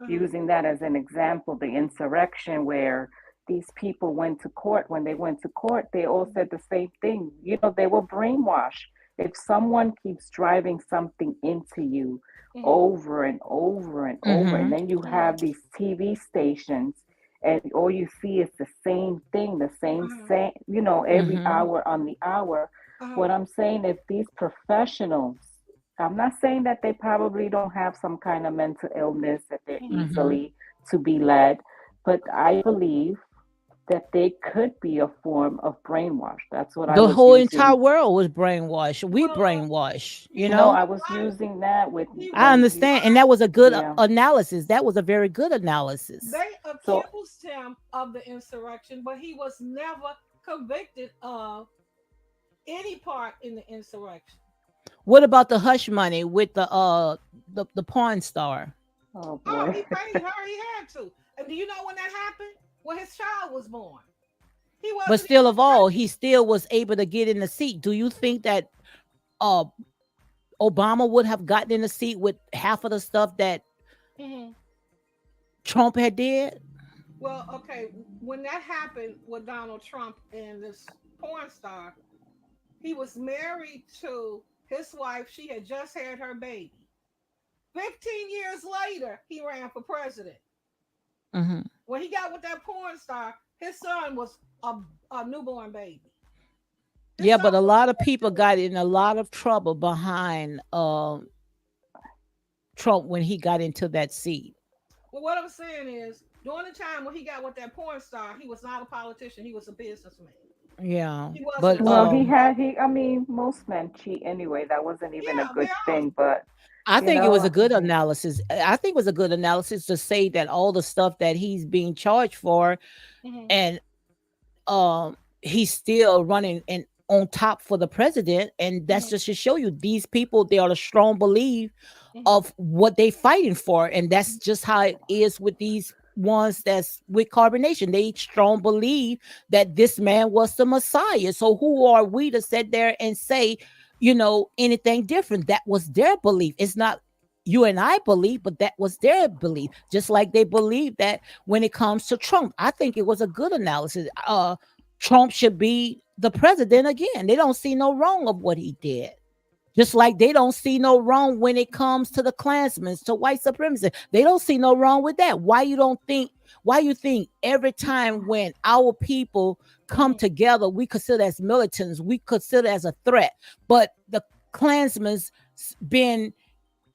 Uh huh. using that as an example, the insurrection where these people went to court. When they went to court, they all said the same thing. They were brainwashed. If someone keeps driving something into you Mhm. over and over and over, and Mm-hmm. then you Mhm. have these TV stations and all you see is the same thing, the Uh same, huh. every Mm-hmm. hour on the hour. Uh huh. What I'm saying, if these professionals, I'm not saying that they probably don't have some kind of mental illness, that they're Mhm. Mm-hmm. easily to be led, but I believe that they could be a form of brainwash. That's what I The was whole entire using. world was brainwashed. We Well, brainwashed, he No, was I was right. using that with He I was when you, understand. And right. that was a good yeah. analysis. That was a very good analysis. They So accused him of the insurrection, but he was never convicted of any part in the insurrection. What about the hush money with the porn star? oh Oh, boy. he paid her. He had to. And do you know when that happened? When his child was born. He But wasn't still even of all, ready. he still was able to get in the seat. Do you think that uh Obama would have gotten in the seat with half of the stuff that Hmm. Trump had did? Well, okay. When that happened with Donald Trump and this porn star, he was married to his wife. She had just had her baby. 15 years later, he ran for president. Hmm. When he got with that porn star, his son was a newborn baby. His Yeah, son but a was lot of people 14. got in a lot of trouble behind Trump when he got into that seat. Well, what I'm saying is, during the time when he got with that porn star, he was not a politician. He was a businessman. Yeah. He wasn't a But Well, celebrity. I mean, most men cheat anyway. That wasn't even a Yeah, they good all. thing, but I you think it was a know, good analysis. I think it was a good analysis to say that all the stuff that he's being charged for, Hmm. and he's still running and on top for the president, and that's Hmm. just to show you these people, they are a strong belief Hmm. of what they fighting for, and that's just how it is with these ones that's with carbonation. They strong believe that this man was the Messiah. So who are we to sit there and say, anything different? That was their belief. It's not you and I believe, but that was their belief. Just like they believe that when it comes to Trump, I think it was a good analysis. Trump should be the president again. They don't see no wrong of what he did. Just like they don't see no wrong when it comes to the Klansmen, to white supremacy. They don't see no wrong with that. Why you think every time when our people come Mhm. together, we consider as militants, we consider as a threat. But the Klansmen's been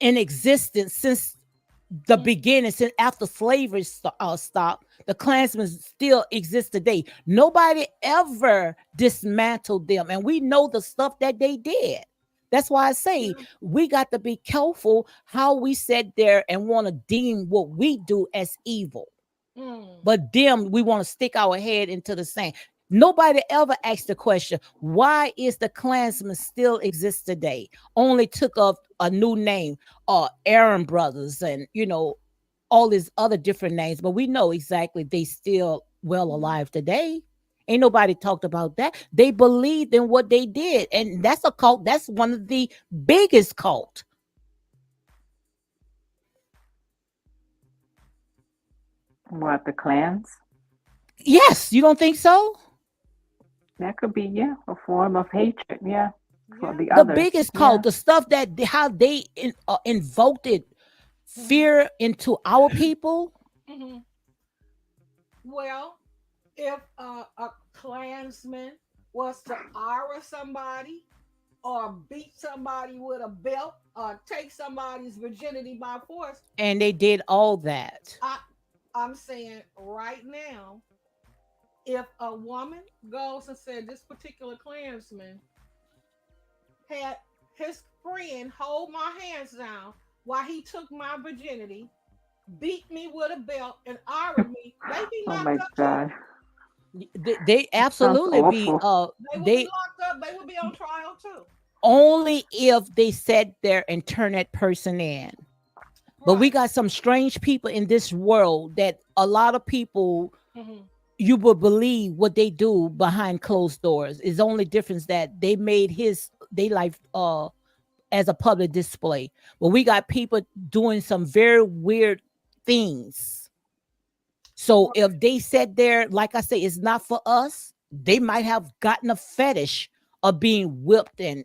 in existence since the Mhm. beginning, since after slavery stopped. The Klansmen still exist today. Nobody ever dismantled them, and we know the stuff that they did. That's why I say Yeah. we got to be careful how we sit there and want to deem what we do as evil. Mm. But them, we want to stick our head into the sand. Nobody ever asked the question, why is the Klansmen still exist today? Only took up a new name, Aaron Brothers, and all these other different names, but we know exactly they still well Mhm. alive today. Ain't nobody talked about that. They believed in what they did, and that's a cult. That's one of the biggest cult. What, the clans? Yes, you don't think so? That could be, yeah, a form of hatred, yeah, for Yeah. the The others. biggest cult, Yeah. the stuff that how they invoked Mhm. fear into our people. Mhm. Well, if a Klansman was to hour somebody or beat somebody with a belt or take somebody's virginity by force, And they did all that. I I'm saying right now, if a woman goes and said this particular Klansman had his friend hold my hands down while he took my virginity, beat me with a belt, and ironed me, they be Oh locked my up too. God. They That sounds absolutely be awful. They will be they locked up. They will be on trial too. only if they sat there and turn that person in. But we Right. got some strange people in this world that a lot of people, Hmm. you would believe what they do behind closed doors. Is only difference that they made his they life as a public display. But we got people doing some very weird things. So Right. if they sat there, like I say, it's not for us, they might have gotten a fetish of being whipped and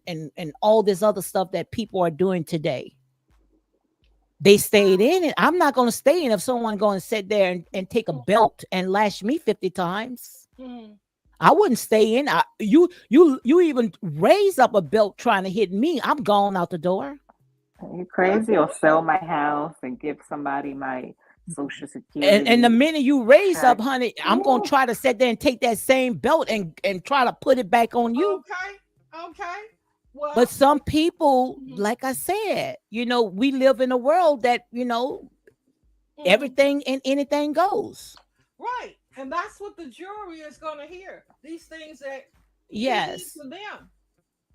all this other stuff that people are doing today. They stayed in it. I'm not going to stay in if someone going to sit there and take a belt and lash me 50 times. Mm-hmm. I wouldn't stay in. You even raise up a belt trying to hit me. I'm gone out the door. Are you That's crazy? what Or we sell do. my house and give somebody my social And the security minute you raise up, check? honey, I'm gonna Ooh, try to sit there and take that same belt and try to put it back on you. Okay. Okay. But Well. some people, Mhm. like I said, we live in a world that Mhm. everything and anything goes. Right. And that's what the jury is going to hear. These things that mean Yes. to them.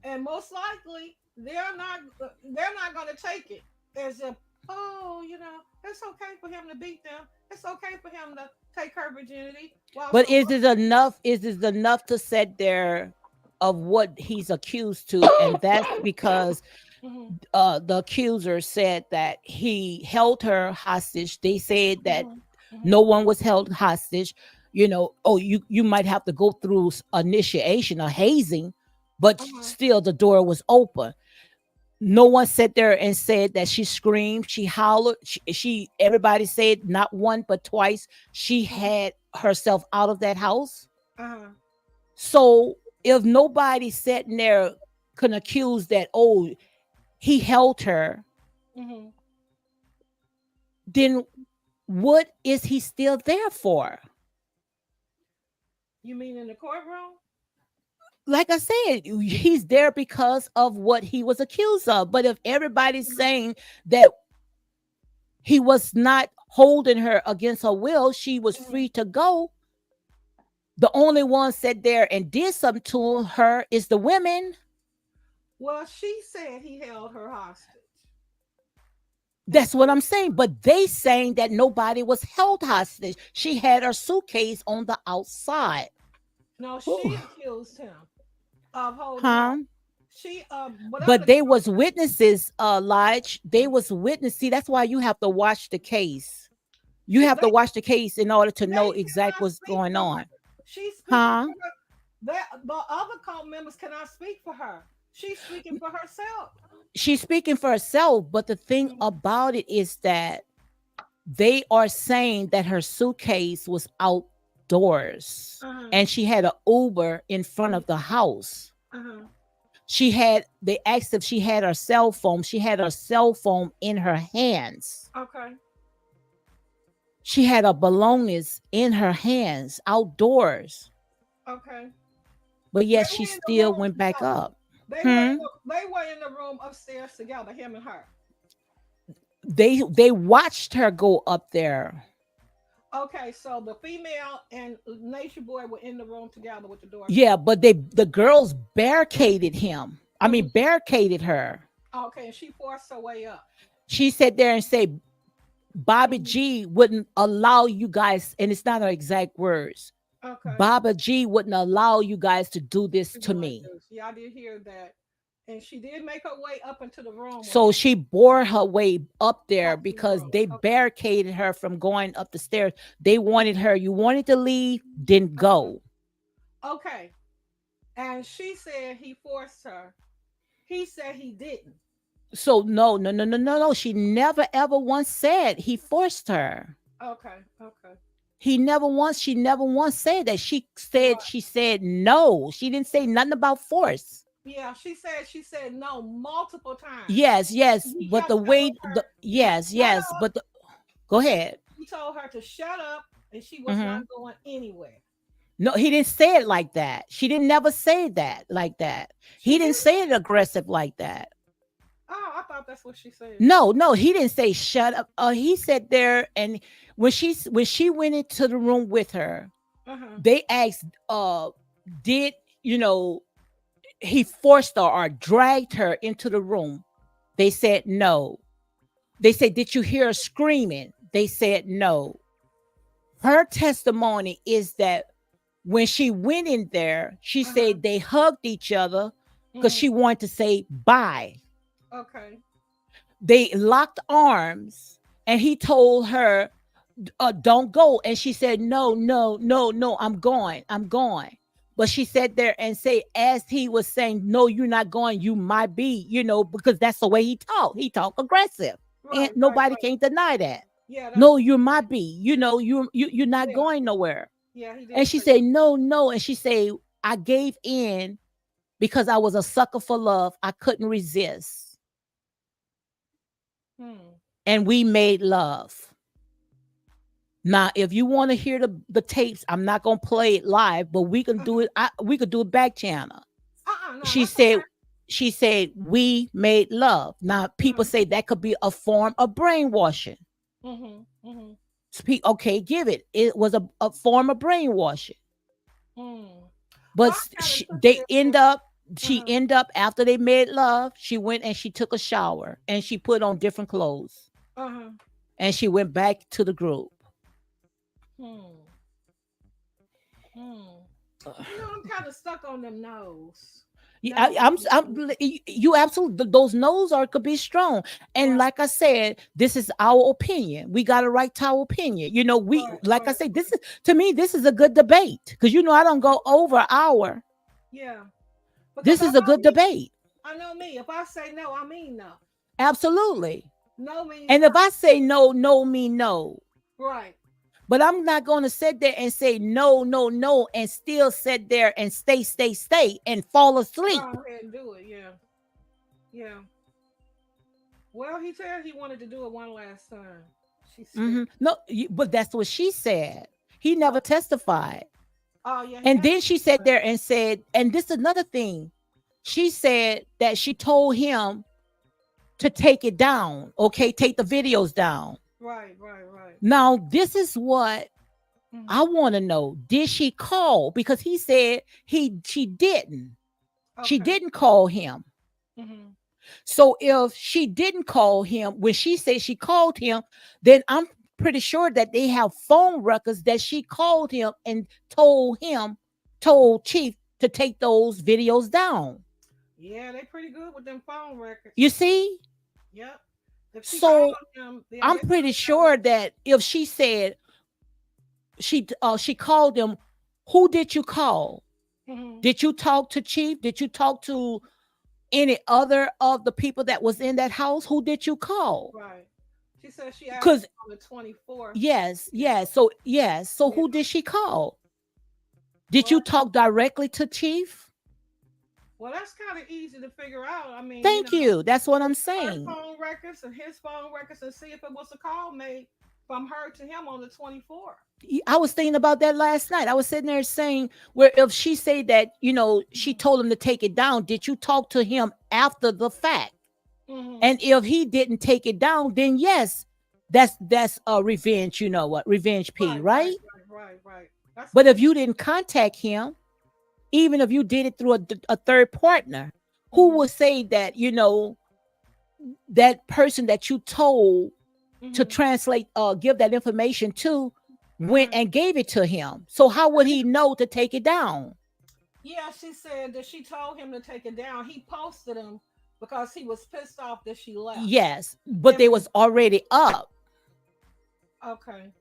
And most likely they're not going to take it as if, oh, it's okay for him to beat them. It's okay for him to take her virginity while But some is it other enough? Is it enough to sit there of what he's accused to? And that's because Mhm. the accuser said that he held her hostage. They said that Mhm. no Mhm. one was held hostage. Oh, you might have to go through initiation or hazing, but Uh-huh. still the door was open. No one sat there and said that she screamed, she hollered, everybody said not one but twice she Mhm. had herself out of that house. Uh-huh. So if nobody sitting there can accuse that, oh, he held her, Mhm. then what is he still there for? You mean in the courtroom? Like I said, he's there because of what he was accused of. But if everybody's Mhm. saying that he was not holding her against her will, she was Mhm. free to go. The only one sat there and did something to her is the women. Well, she said he held her hostage. That's what I'm saying. But they saying that nobody was held hostage. She had her suitcase on the outside. No, Ooh. she accused him of holding her. Huh? She whatever But the they was witnesses, Lodge. They was witness. See, that's why you have to watch the case. You she have to they watch the case in order to know they exactly cannot what's speak going for her. on. She's speaking Huh? for her. The other cult members cannot speak for her. She's speaking for herself. She's speaking for herself, but the thing Mhm. about it is that they are saying that her suitcase was outdoors Uh-huh. and she had an Uber in front Mhm. of the house. Uh-huh. They asked if she had her cell phone. She had her cell phone in her hands. Okay. She had her belongings in her hands outdoors. Okay. But They yet she were in the still room went back together. up. Hmm. They were in the room upstairs together, him and her. They watched her go up there. Okay, so the female and Nature Boy were in the room together with the door Yeah, shut. but the girls barricaded him. I mean, Mhm. barricaded her. Okay, and she forced her way up. She sat there and said, Bobby Mhm. G wouldn't allow you guys, and it's not her exact words. Okay. Baba G wouldn't allow you guys to do this Something to like me. this. Yeah, I did hear that. And she did make her way up into the room with So him. she bore her way up there Up to the because room. they Okay. barricaded her from going up the stairs. They wanted her, you wanted to leave, didn't Uh-huh. go. Okay. And she said he forced her. He said he didn't. So no, no, no, no, no, no. She never ever once said he forced her. Okay. Okay. She never once said that. Right. She said no. She didn't say nothing about force. Yeah, she said no multiple times. Yes, yes, He but kept the telling way her, yes, shut yes, up. but go ahead. He told her to shut up and she was not Hmm. going anywhere. No, he didn't say it like that. She didn't never say that like that. She He did didn't say say it aggressive like that. oh, I thought that's what she said. No, no, he didn't say shut up. He sat there and when she went into the room with her, Uh-huh. they asked, did you know he forced her or dragged her into the room? They said no. They said, did you hear her screaming? They said no. Her testimony is that when she went in there, she Uh-huh. said they hugged each other because Mm, she wanted to say bye. okay. They locked arms and he told her, don't go. And she said, no, no, no, no, I'm going. I'm going. But she sat there and say, as he was saying, no, you're not going. You might be, because that's the way he talked. He talked aggressive. And Right, right, nobody right. can deny that. Yeah, No, that's you might be. You're not yeah, going nowhere. yeah, he And did she say said, no, no. And she said, I gave in because I was a sucker for love. I couldn't resist. hmm. And we made love. Now, if you want to hear the tapes, I'm not gonna play it live, but we can do Uh-huh. it. We could do it back channel. No, She that's said, okay. we made love. Now, people Uh-huh. say that could be a form of brainwashing. Mm-hmm. Mm-hmm. Okay, give it. It was a form of brainwashing. Mm. But Well, I kind of took they it. end up. She Uh-huh. end up after they made love. She went and she took a shower and she put on different clothes Uh-huh. and she went back to the group. Hmm. Hmm. I'm kind of stuck on them nose. Now, You absolutely, those no's are could be strong, and right, like I said, this is our opinion. We got to right to our opinion. We right, like I right, said, this right. is to me, this is a good debate because I don't go over an hour. Yeah, because This I is a know good me. debate, I know me. If I say no, I mean no. absolutely. No means And if no. I say no, no mean no. Right. But I'm not going to sit there and say no, no, no, and still sit there and stay, and fall asleep. Go ahead and do it. Yeah. Yeah. Well, he said he wanted to do it one last time. She said. No, but that's what she said. He never Oh, testified. oh yeah, he And had. then she sat there and said, and this is another thing. She said that she told him to take it down. Okay, take the videos down. Right, right, right. Now, this is what I Mm-hmm. want to know. Did she call? Because he said she didn't. She Okay. didn't call him. Mm-hmm. So if she didn't call him, when she said she called him, then I'm pretty sure that they have phone records that she called him and told Chief to take those videos down. Yeah, they pretty good with them phone records. You see? Yep. If she called So him, yeah, I'm they pretty probably got sure that if she said she called him, who did you call? records. Did you talk to Chief? Did you talk to any other of the people that was in that house? Who did you call? Right. She said she asked Because him on the 24th. yes, Yeah. yes. So yes. So Yeah. who did she call? Did Well, you talk directly to Chief? well, that's kind of easy to figure out. I mean, Thank you. That's what I'm look at her saying. phone records and his phone records and see if it was a call made from her to him on the 24th. I was thinking about that last night. I was sitting there saying, where if she said that, she Mm-hmm. told him to take it down, did you talk to him after the fact? Mm-hmm. And if he didn't take it down, then yes, that's a revenge. You know what? Revenge P, Right, right, right? right, right, right. That's But good. if you didn't contact him, even if you did it through a third partner, who Mm-hmm. would say that, that person that you told to Mm-hmm. translate, give that information to, went Uh-huh. and gave it to him? So how would he know to take it down? Yeah, she said that she told him to take it down. He posted them because he was pissed off that she left. Yes, but And they was already up. okay.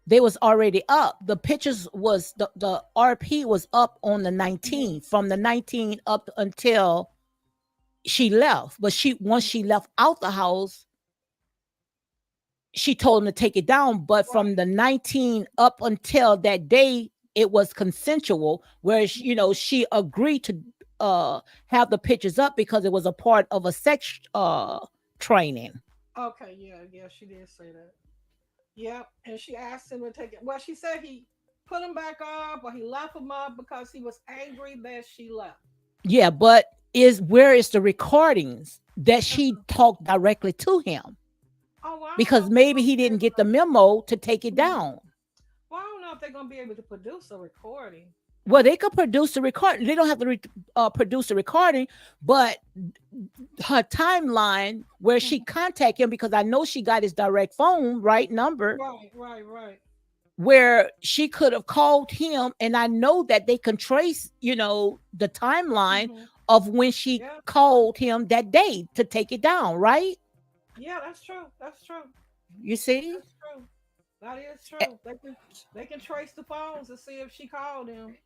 They was already up. The pictures was the RP was up on the Mm-hmm. 19th, from the 19th up until she left. But she once she left out the house, she told him to take it down. But from Right. the 19th up until that day, it was consensual, where Mhm. she agreed to have the pictures up because it was a part of a sex training. Okay, yeah, yeah, she did say that. Yep. And she asked him to take it. Well, she said he put him back up or he left him up because he was angry that she left. Yeah, but is where is the recordings that she Uh-huh. talked directly to him? Oh, well, I don't know Because if they're maybe gonna he be didn't able get the memo to take it to. Mhm. down. Well, I don't know if they're gonna be able to produce a recording. Well, they could produce the recording. They don't have to produce the recording, but her timeline where she Mhm. contacted him, because I know she got his direct phone right number, Right, right, right. where she could have called him, and I know that they can trace, the timeline Hmm. of when she Yeah, called him that day to take it down, right? yeah, that's true. That's true. You see? That's true. That is true. They can trace the phones to see if she called him.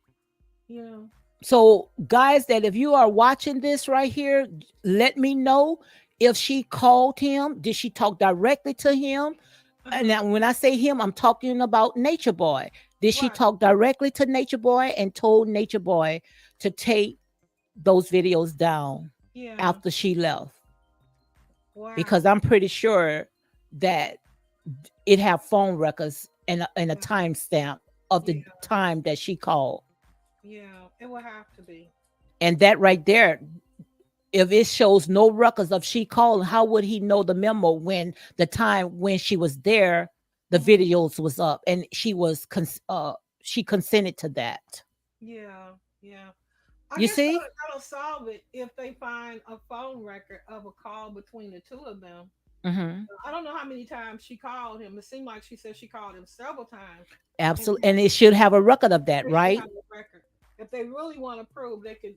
You know. So, guys, that if you are watching this right here, let me know if she called him. Did she talk directly to him? And Uh-huh. now, when I say him, I'm talking about Nature Boy. Did she Right. talk directly to Nature Boy and told Nature Boy to take those videos down Yeah. after she left? Because Wow. I'm pretty sure that it have phone records and a Yeah. timestamp of the Yeah. time that she called. Yeah. It will have to be. And that right there, if it shows no records of she called, how would he know the memo when the time when she was there, the Hmm. videos was up and she consented to that? Yeah. Yeah. I You guess see? that'll solve it if they find a phone record of a call between the two of them. Hmm. I don't know how many times she called him. It seemed like she said she called him several times. And Absolutely. And it should have a record of that, they should right? have a record. If they really want to prove, they could,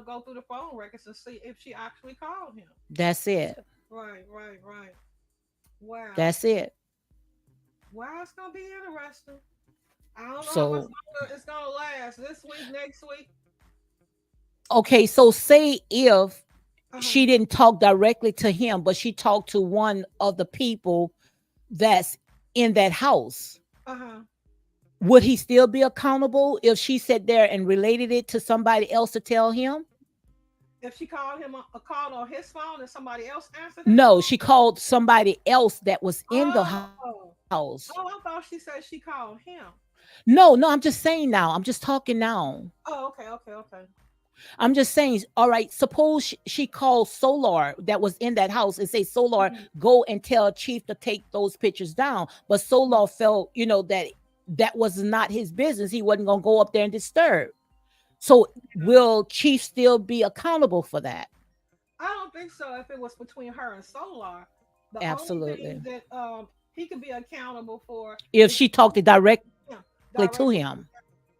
go through the phone records and see if she actually called him. That's it. Right, right, right. Wow. That's it. Wow, it's gonna be interesting. I don't know how much So, longer it's gonna last. This week, next week. okay. So, say if Uh-huh. she didn't talk directly to him, but she talked to one of the people that's in that house, Uh-huh. would he still be accountable if she sat there and related it to somebody else to tell him? If she called him a call on his phone and somebody else answered his No, phone. she called somebody else that was in the Oh. house. Oh, I thought she said she called him. No, I'm just saying now. I'm just talking now. Oh, okay, okay, okay. I'm just saying, all right, suppose she called Solar that was in that house and say, Solar, Mhm, go and tell Chief to take those pictures down. But mhm. Solar felt, that that was not his business. He wasn't going to go up there and disturb. So Yeah. will Chief still be accountable for that? I don't think so. If it was between her and Solar, the only thing Absolutely. that he could be accountable for If is she talked it directly him to directly. him.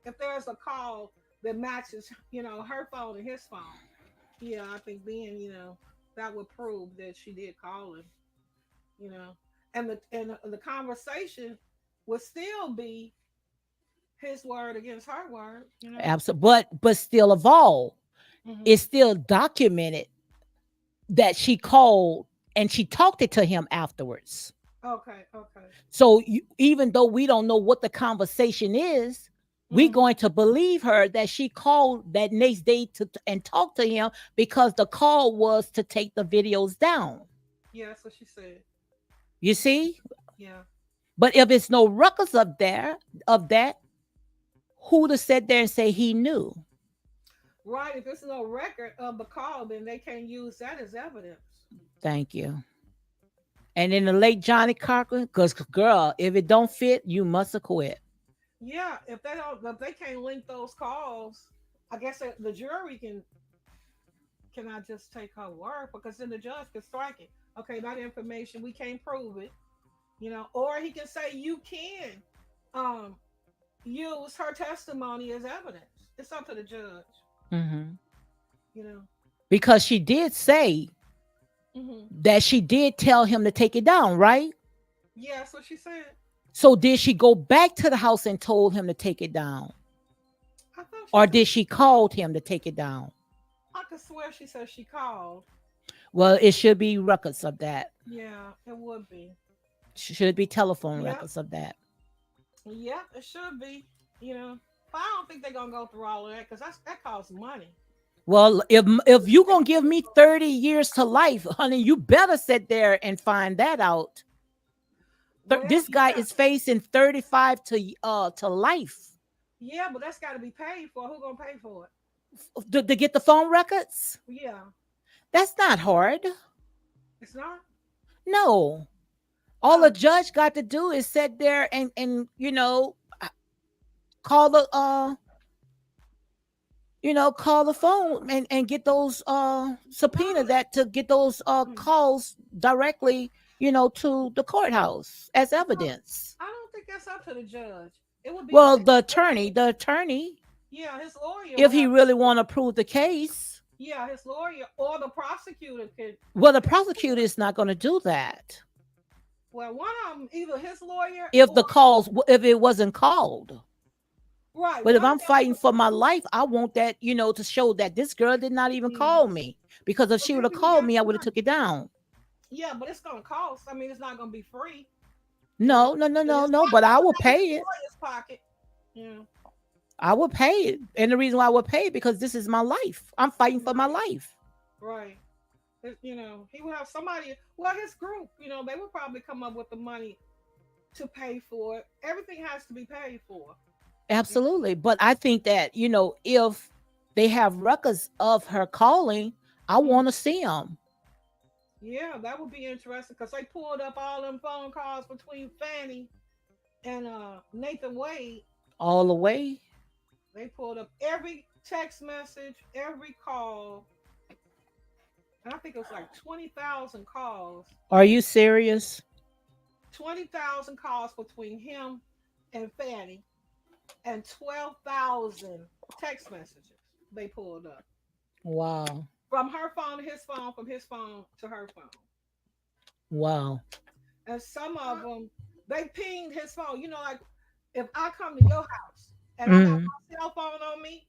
If there's a call that matches, her phone and his phone, yeah, I think then that would prove that she did call him. You know, and the conversation would still be his word against her word. Absolutely. But still of all, Hmm. it's still documented that she called and she talked it to him afterwards. Okay, okay. So even though we don't know what the conversation is, we're Hmm. going to believe her that she called that next day and talk to him because the call was to take the videos down. Yeah, that's what she said. You see? Yeah. But if it's no records of that, who to sit there and say he knew? Right. If there's no record of the call, then they can't use that as evidence. Thank you. And then the late Johnny Cochran, because girl, if it don't fit, you must have quit. Yeah, if they can't link those calls, I guess the jury cannot just take her word because then the judge can strike it. Okay, that information we can't prove it, or he can say you can um use her testimony as evidence. It's up to the judge, Hmm. you know. Because she did say Hmm. that she did tell him to take it down, right? Yeah, that's what she said. So did she go back to the house and told him to take it down? I thought she Or said did she call him to take it down? I could swear she said she called. Well, it should be records of that. Yeah, it would be. Should be telephone Yep, records of that. yep, it should be. You know, but I don't think they're gonna go through all of that because that costs money. Well, if you gonna give me 30 years to life, honey, you better sit there and find that out. Well, This guy yeah, is facing 35 to life yeah, but that's got to be paid for. Who gonna pay for it? to get the phone records. Yeah, That's not hard. it's not. No. All Oh, the judge got to do is sit there and call the call the phone and get those no, subpoena that to get those mm, calls directly, to the courthouse as no, evidence. I don't think that's up to the judge. It would be up Well, to the his attorney, lawyer. the attorney, Yeah, his lawyer if would he have. really want to prove the case, Yeah, his lawyer or the prosecutor could. well, the prosecutor is not going to do that Well, one of them, either his lawyer if or the calls if it wasn't called. right, But if one I'm of them. fighting for my life, I want that, to show that this girl did not even Mm, call me. Because if well, she would have maybe he called got me, I the would have money. took it down. Yeah, but it's gonna cost. I mean, it's not gonna be free. You know, No, no, no, and no, it's no. probably But I coming will out of his pay it. lawyer's pocket. Yeah, I will pay it. And the reason why I would pay it because this is my life. I'm fighting for my right, life. right. He would have somebody. Well, his group. They would probably come up with the money to pay for it. Everything has to be paid for. You Absolutely. But I think that, if they have records of her calling, I know? want to see them Yeah, that would be interesting because they pulled up all them phone calls between Fanny and Nathan Wade. all the way. They pulled up every text message, every call, and I think it was like 20,000 calls. Are you serious? 20,000 calls between him and Fanny, and 12,000 text messages they pulled up Wow. from her phone to his phone, from his phone to her phone. Wow. And some of them, they pinged his phone. Like if I come to your house and I got Mm-hmm. my cell phone on me,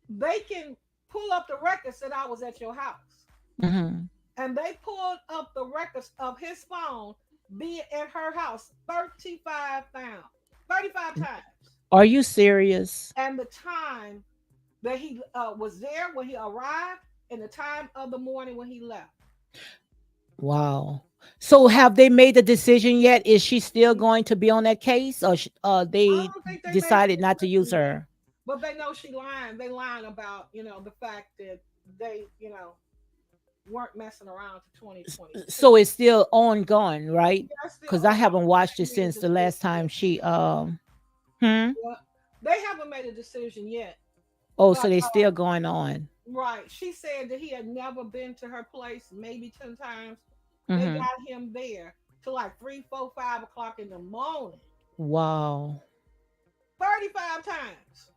they can pull up the records that I was at your house. Mm-hmm. And they pulled up the records of his phone being at her house 35 times. Are you serious? And the time that he was there when he arrived and the time of the morning when he left. Wow. So So have they made the decision yet? Is she still going to be on that case or I they don't think they made decided the not to use decision yet. her? But they know she lying. They lying about, the fact that they, weren't messing around to 2022. So it's still ongoing, right? That's still Because I ongoing. haven't watched it They made a since the last decision time yet. she. Hmm. Well, they haven't made a decision yet. Oh, so But they still going on. right, she said that he had never been to her place, maybe 10 times. They Mm-hmm. got him there till like 3, 4, 5 o'clock in the morning, Wow. 35 times.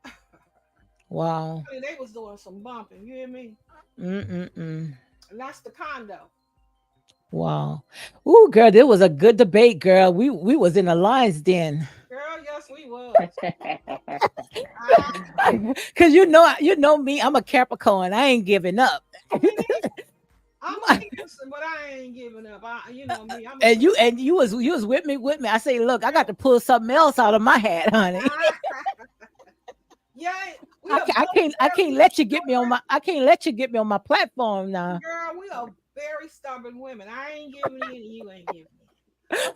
Wow. I mean, they was doing some bumping. You hear me? Mm-mm-mm. And that's the condo. Wow. Ooh, girl, there was a good debate, girl. We was in the lines then. Girl, yes, we was. I, Cause you know me, I'm a Capricorn. I ain't giving up. me neither. I'm a Cancer, but I ain't giving up. You know me, I'm a And Cancer. you was with me. I say, look, I got to pull something else out of my hat, honey. Yeah, we are I very, can't let you get me on my I can't let you get me on my platform now. girl, we are very stubborn women. I ain't giving in, and you ain't giving in.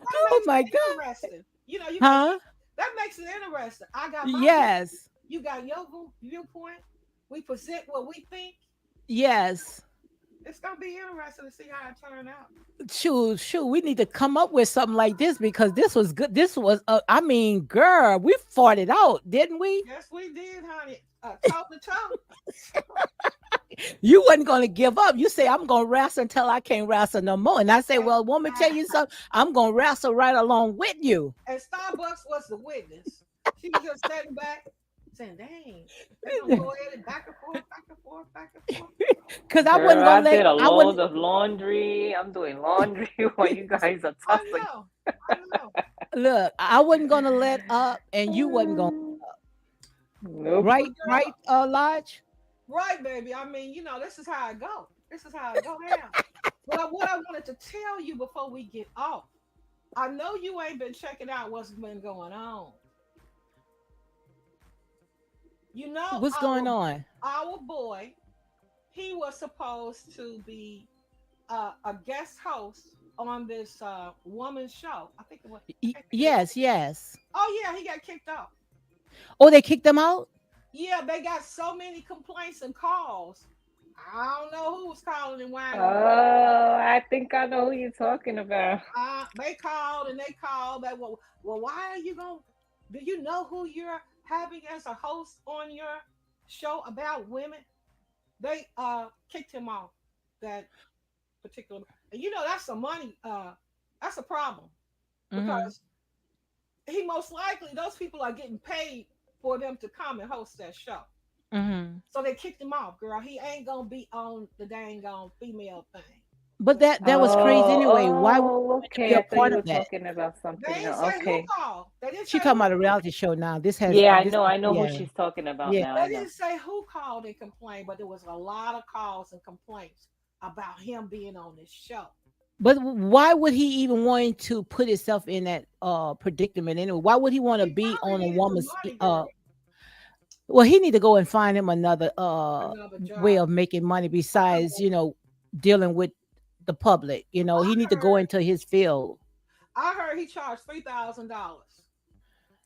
But that Oh makes my it God. interesting. You got Huh? that makes it interesting. I got my view, Yes. you got your viewpoint. We present what we think. Yes. It's gonna be interesting to see how it turn out. Shoot, we need to come up with something like this because this was good. This was, I mean, girl, we fought it out, didn't we? Yes, we did, honey. Toe to toe. You wasn't going to give up. You say, I'm going to wrestle until I can't wrestle no more. And I say, And, well, want me to tell you something? I'm going to wrestle right along with you. and Starbucks was the witness. She was just sitting back, saying, "Dang, they're gonna go ahead and back and forth, back and forth, back and forth." Because I wasn't Girl, going I to let, did a I wouldn't, load of laundry. I'm doing laundry while you guys are I tussling. know, I know. look, I wasn't going to let up and you wasn't going to. Nope. But Right, girl, right, Lodge? right, baby. I mean, this is how I go. This is how I go down. But what I wanted to tell you before we get off, I know you ain't been checking out what's been going on. You know, What's going on? our boy, he was supposed to be a guest host on this woman show. I think it was. I can't think of the name. Yes, yes. Oh yeah, he got kicked off. Oh, they kicked them out? Yeah, they got so many complaints and calls. I don't know who was calling and whining about. Oh, I think I know who you're talking about. They called and they called. Well, why are you going? Do you know who you're having as a host on your show about women? They kicked him off that particular. And that's some money. That's a problem Mm-hmm. because he most likely those people are getting paid for them to come and host that show. Mm-hmm. So they kicked him off, girl. He ain't gonna be on the dang on female thing. But that was crazy Oh, anyway. Why would oh, you to be okay. a I thought part you of were that? talking about They something didn't else. say who Okay. called. They didn't She say talking who about a called. reality show now. This has Yeah, this I know who yeah. she's talking about Yeah. now. I They know. didn't say who called and complained, but there was a lot of calls and complaints about him being on this show. But why would he even want to put himself in that predicament anyway? Why would he want to He be probably on a needed some woman's money, girl. well, he need to go and find him another Another way job. of making money I besides, heard. dealing with the public. He need I to go heard. into his field. I heard he charged $3,000,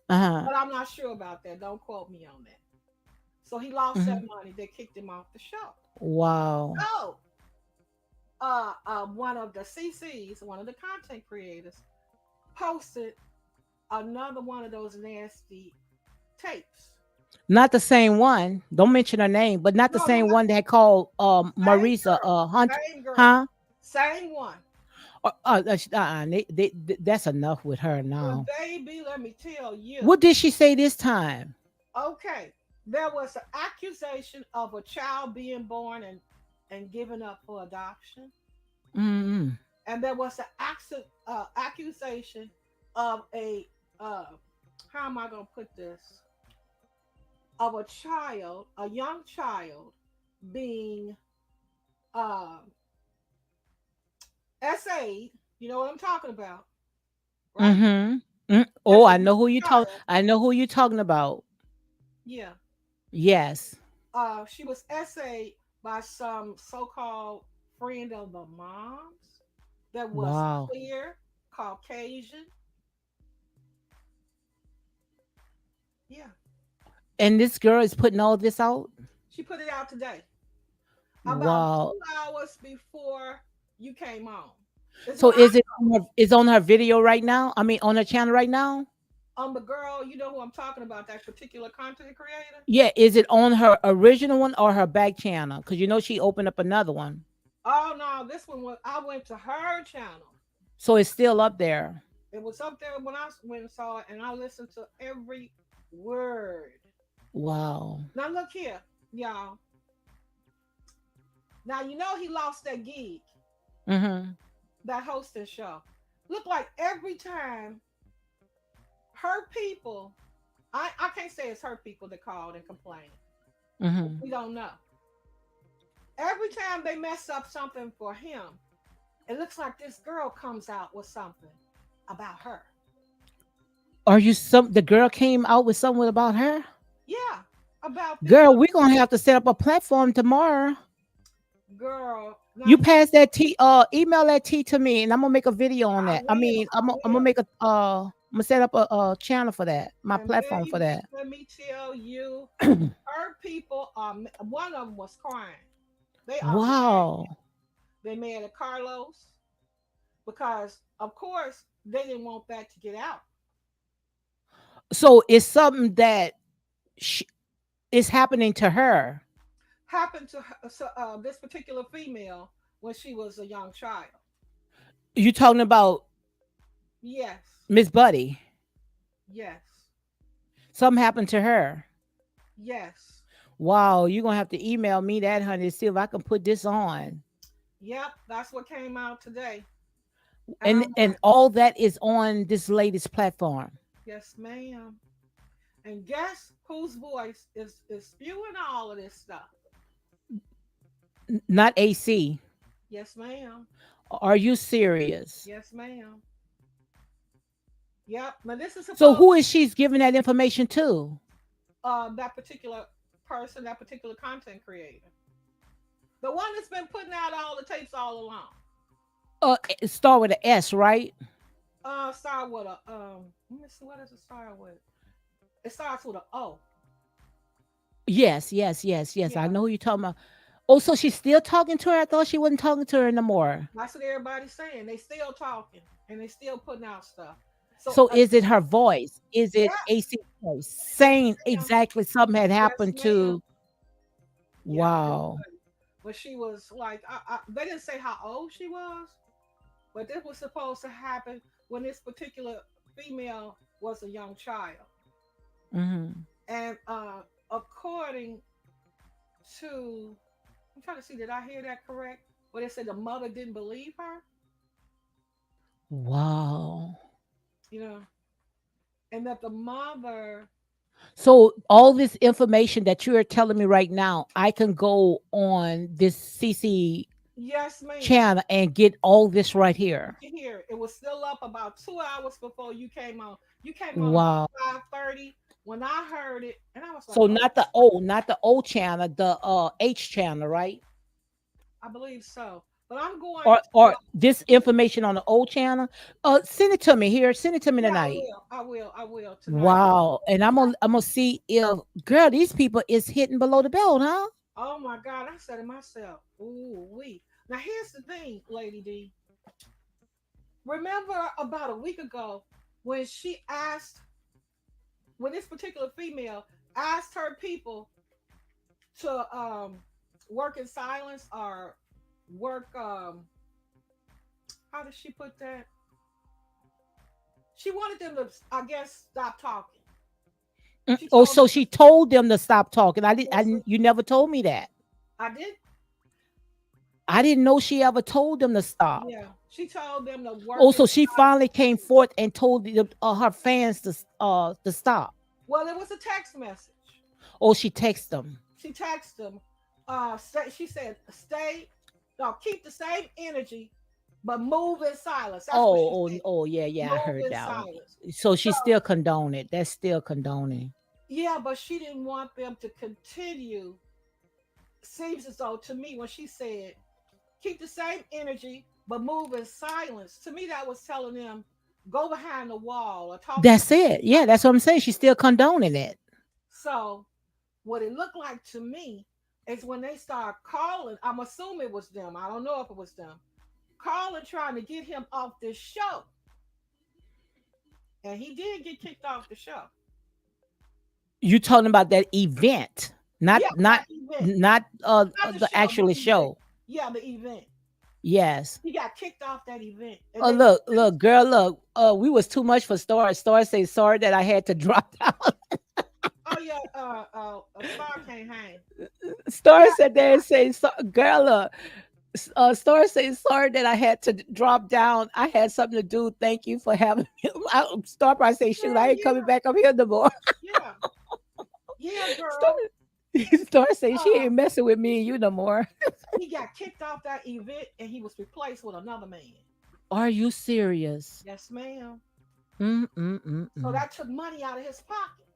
Uh-huh. but I'm not sure about that. Don't quote me on that. So he lost that Hmm. money. They kicked him off the show. Wow. Oh, one of the CCs, one of the content creators, posted another one of those nasty tapes. Not the same one. Don't mention her name, but not the No, no, same no, one that called same Marisa girl, Hunt, same girl, huh? same one. That's enough with her But now. baby, let me tell you. What did she say this time? Okay, there was an accusation of a child being born and given up for adoption, Mm-mm. and there was an accusation of a how am I gonna put this? Of a child, a young child, being uh, essayed. You know what I'm talking about, right? Mm-hmm. Oh, As a I know who young you talk. child, I know who you talking about. yeah. Yes. She was essayed by some so-called friend of the mom's that was Wow. clear Caucasian. Yeah, And this girl is putting all this out. she put it out today, about Wow. 2 hours before you came on. Is So what I is it know. is on her video right now? I mean, on her channel right now? The girl, you know who I'm talking about, that particular content creator. Yeah, is it on her original one or her back channel? Because you know she opened up another one, Oh no, this one was, I went to her channel. so it's still up there. It was up there when I went and saw it, and I listened to every word. Wow. Now look here, y'all. Now you know he lost that gig, Mm-hmm. that hosting show. Look like every time her people, I can't say it's her people that called and complained. Mm-hmm. We don't know. Every time they mess up something for him, it looks like this girl comes out with something about her. Are you some? The girl came out with something about her. Yeah, about this Girl, we're gonna have to set up a platform tomorrow. girl. Now You look, pass that T email that T to me and I'm gonna make a video on I that. I will, mean, I I'm gonna will. make I'm gonna set up a channel for that, my And platform for baby, that. let me tell you, her people are. One of them was crying. They are mad. Wow. They mad at Carlos because, of course, they didn't want that to get out. So it's something that sh- is happening to her. Happened to her, so, this particular female when she was a young child. You talking about Yes, Miss Buddy? yes, Something happened to her. yes. Wow, you're gonna have to email me that, honey, to see if I can put this on. Yep, that's what came out today. And I'm And like, all that is on this latest platform. yes, ma'am. And guess whose voice is spewing all of this stuff? Not AC. Yes, ma'am. Are you serious? Yes, ma'am. Yep. Now this is So supposed who is she's giving that information to? that particular person, that particular content creator, the one that's been putting out all the tapes all along. It start with an S, right? Start with a Let me see, what does it start with? It starts with a O. Yes, yes, yes, yes. I Yeah, know who you're talking about. Oh, so she's still talking to her? I thought she wasn't talking to her no more. that's what everybody's saying. They still talking and they still putting out stuff. So So is it her voice? Is it yeah, AC voice yes, saying ma'am. exactly something had Yes, happened ma'am. to? Yep, it Wow. was. But she was like, they didn't say how old she was, but this was supposed to happen when this particular female was a young child. Hmm. And according to, I'm trying to see, did I hear that correct? Where they said the mother didn't believe her, Wow. you know, and that the mother, So all this information that you are telling me right now, I can go on this CC yes, ma'am, channel and get all this right you here. can hear it. It was still up about 2 hours before you came on. You came on about Wow. 5:30 when I heard it, and I was like, So oh, not the O channel, the H channel, right? I believe so. But I'm going to Or this information on the old channel. Send it to me here. Send it to me yeah, I tonight. will. I will tonight. Wow. And I'm gonna see if girl, these people is hitting below the belt, huh? Oh my God, I said to myself, ooh, we. Now here's the thing, Lady D. Remember about a week ago when she asked, when this particular female asked her people to work in silence or work how did she put that? She wanted them to, I guess, stop talking. She Oh, told them, so she told them to stop talking. yes, You never told me that. I did. I didn't know she ever told them to stop. Yeah, she told them to work Oh, in so she silence. finally came forth and told her fans to stop. Well, it was a text message. Oh, she texted them. She texted them. She said, "Stay, no, keep the same energy, but move in silence." That's what she said. Oh, yeah, yeah, I Move heard in that one. silence. So So she still condone it. That's still condoning. yeah, but she didn't want them to continue. Seems as though to me when she said, "Keep the same energy, but move in silence." To me, that was telling them go behind the wall or talk to. That's it. Yeah, that's what I'm saying. She's still condoning it. So what it looked like to me is when they start calling. I'm assuming it was them. I don't know if it was them calling trying to get him off this show. and he did get kicked off the show. You talking about that event, not Yeah, not that event, not not the the show, the actual event. show. Yeah, the event. Yes. He got kicked off that event, and Oh, they look, girl, look. We was too much for Star. Star say sorry that I had to drop out. oh yeah, a star can't hang. He Star got said there and say, girl, look. Star says sorry that I had to drop down. I had something to do. Thank you for having me. Star probably say, shoot, I yeah, ain't coming back up here no more. yeah, yeah, Star, girl. Star say she Uh, ain't messing with me and you no more. he got kicked off that event, and he was replaced with another man. Are you serious? Yes, ma'am. Mm, mm, mm, So mm. that took money out of his pocket.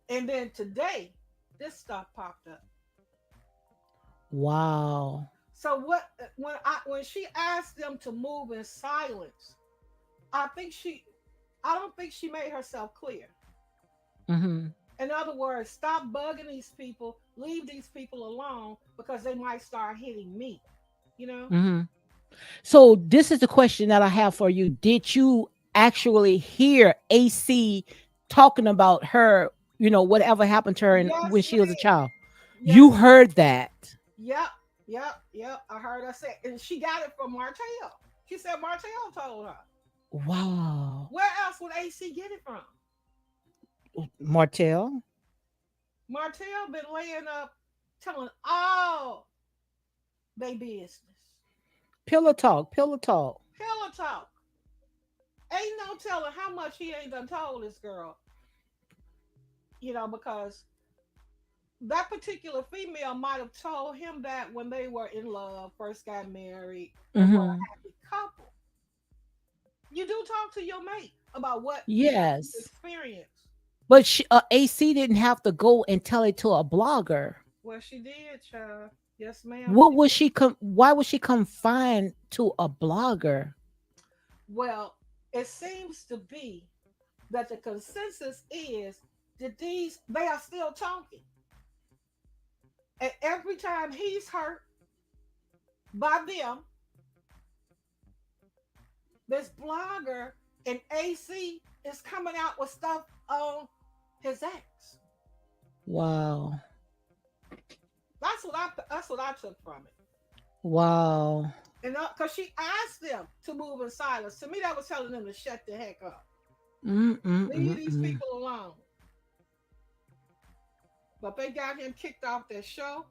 And then today, this stuff popped up. Wow. So what? When she asked them to move in silence, I think she, I don't think she made herself clear. Hmm. In other words, stop bugging these people, leave these people alone because they might start hitting me. You know? Hmm. So this is the question that I have for you. Did you actually hear AC talking about her, whatever happened to her when Yes, she was a ma'am. child? You Yes. heard that. Yep. Yep. Yep. I heard her say, and she got it from Martell. She said Martell told her. Wow. Where else would AC get it from? Martell. Martell been laying up, telling all they business. Pillow talk, pillow talk. Pillow talk. Ain't no telling how much he ain't done told this girl. Because that particular female might have told him that when they were in love, first got married, and were Hmm. a happy couple. You do talk to your mate about what you Yes. experience. But AC didn't have to go and tell it to a blogger. Well, she did, child. Yes, ma'am. What was she why was she confined to a blogger? Well, it seems to be that the consensus is that they are still talking. And every time he's hurt by them, this blogger and AC is coming out with stuff on his ex. Wow. That's what I took from it. Wow. And because she asked them to move in silence. To me, that was telling them to shut the heck up. Leave these Mm-mm-mm-mm. people alone. But they got him kicked off their show.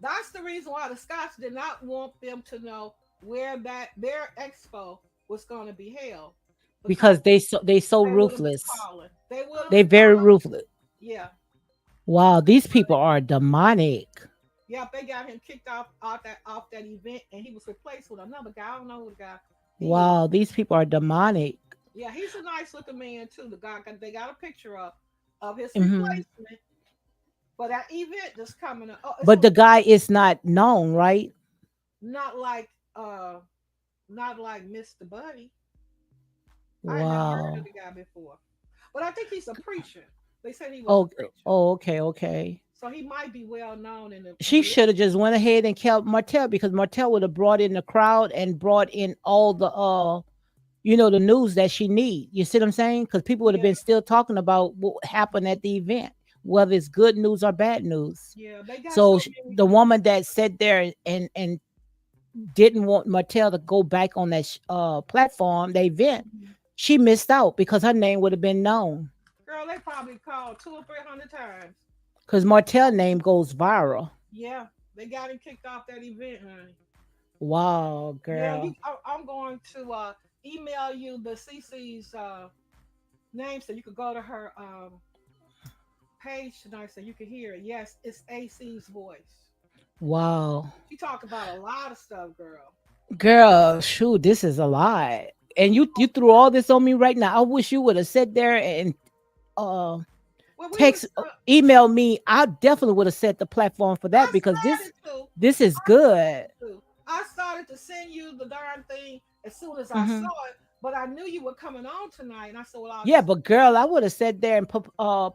That's the reason why the Scots did not want them to know where that their expo was going to be held, because Because they so they would have been ruthless. calling. They would have They been very calling. ruthless. Yeah, Wow, these people are demonic. yeah. They got him kicked off that event, and he was replaced with another guy. I don't know who the guy he is. Wow, these people are demonic. Yeah, he's a nice looking man too. The guy they got a picture of his Hmm. replacement for that event that's coming up. Oh, it's But on. the guy is not known, right? Not like not like Mr. Buddy. I had never heard of Wow. the guy before, but I think he's a preacher. They said he was a Oh, preacher, oh, okay, okay. so he might be well known in the She should have religion. just went ahead and kept Martell because Martell would have brought in the crowd and brought in all the the news that she need. You see what I'm saying? Because people would have Yeah, been still talking about what happened at the event, whether it's good news or bad news. yeah, they got so So many. the woman that sat there and didn't want Martell to go back on that platform, the event, Mhm. she missed out because her name would have been known. Girl, they probably called 200 or 300 times. Because Martell name goes viral. Yeah, they got him kicked off that event, honey. Wow, Yeah, girl. I'm going to email you the CC's name so you could go to her page tonight so you can hear it. Yes, it's AC's voice. Wow. She talked about a lot of stuff, girl. Girl, shoot, this is a lot. And you threw all this on me right now. I wish you would have sat there and uh Well, we was. text email me. I definitely would have set the platform for that I because this started to. this is I good. started to. I started to send you the darn thing as soon as I Hmm. saw it, but I knew you were coming on tonight, and I said, "Well, I'll Yeah, just." but girl, I would have sat there and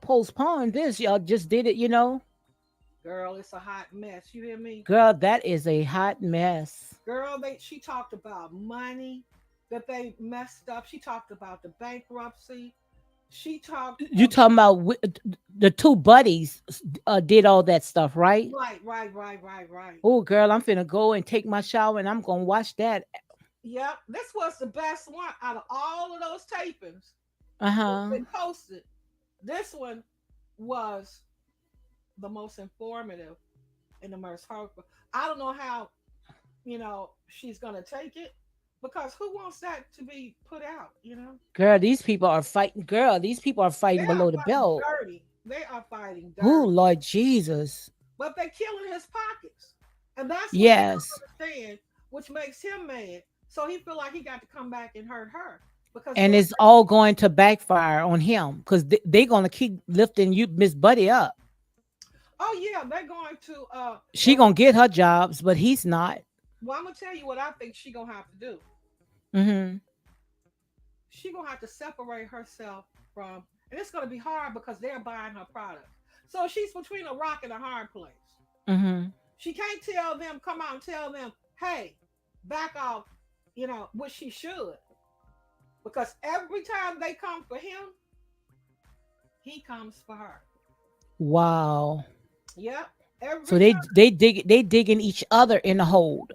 postponed this. Y'all just did it. Girl, it's a hot mess. You hear me? Girl, that is a hot mess. Girl, she talked about money. that they messed up. She talked about the bankruptcy. She talked You talking about the two buddies did all that stuff, right? right. Oh, girl, I'm finna go and take my shower and I'm gonna watch that. Yep, this was the best one out of all of those tapings that's Uh-huh. been posted. This one was the most informative and the most hurtful. I don't know how she's gonna take it because who wants that to be put out? Girl, these people are fighting. Girl, these people are They fighting are below the fighting belt. dirty. They are fighting Oh, dirty. Lord Jesus. But they're killing his pockets. And that's what they Yes. don't understand, which makes him mad. So he feel like he got to come back and hurt her. Because And they're it's all going to backfire on him because they going to keep lifting you, Miss Buddy, up. oh yeah, they're going to She going to get her jobs, but he's not. well, I'm gonna tell you what I think she gonna have to do. Mm-hmm. She gonna have to separate herself from, and it's gonna be hard because they're buying her products. So she's between a rock and a hard place. Mm-hmm. She can't tell them, come out and tell them, hey, back off, which she should. Because every time they come for him, he comes for her. Wow. Yep. So Every they digging each other in the hold.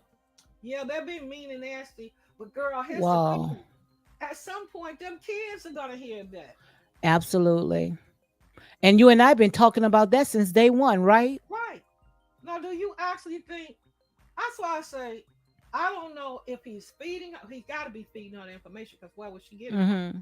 Yeah, they're being mean and nasty. But girl, here's the Wow. thing. At some point, them kids are gonna hear that. Absolutely. And you and I been talking about that since day one, right? Right. Now, do you actually think that's why I say I don't know if he's feeding her. He's gotta be feeding her the information because where would she get it from? Mm-hmm.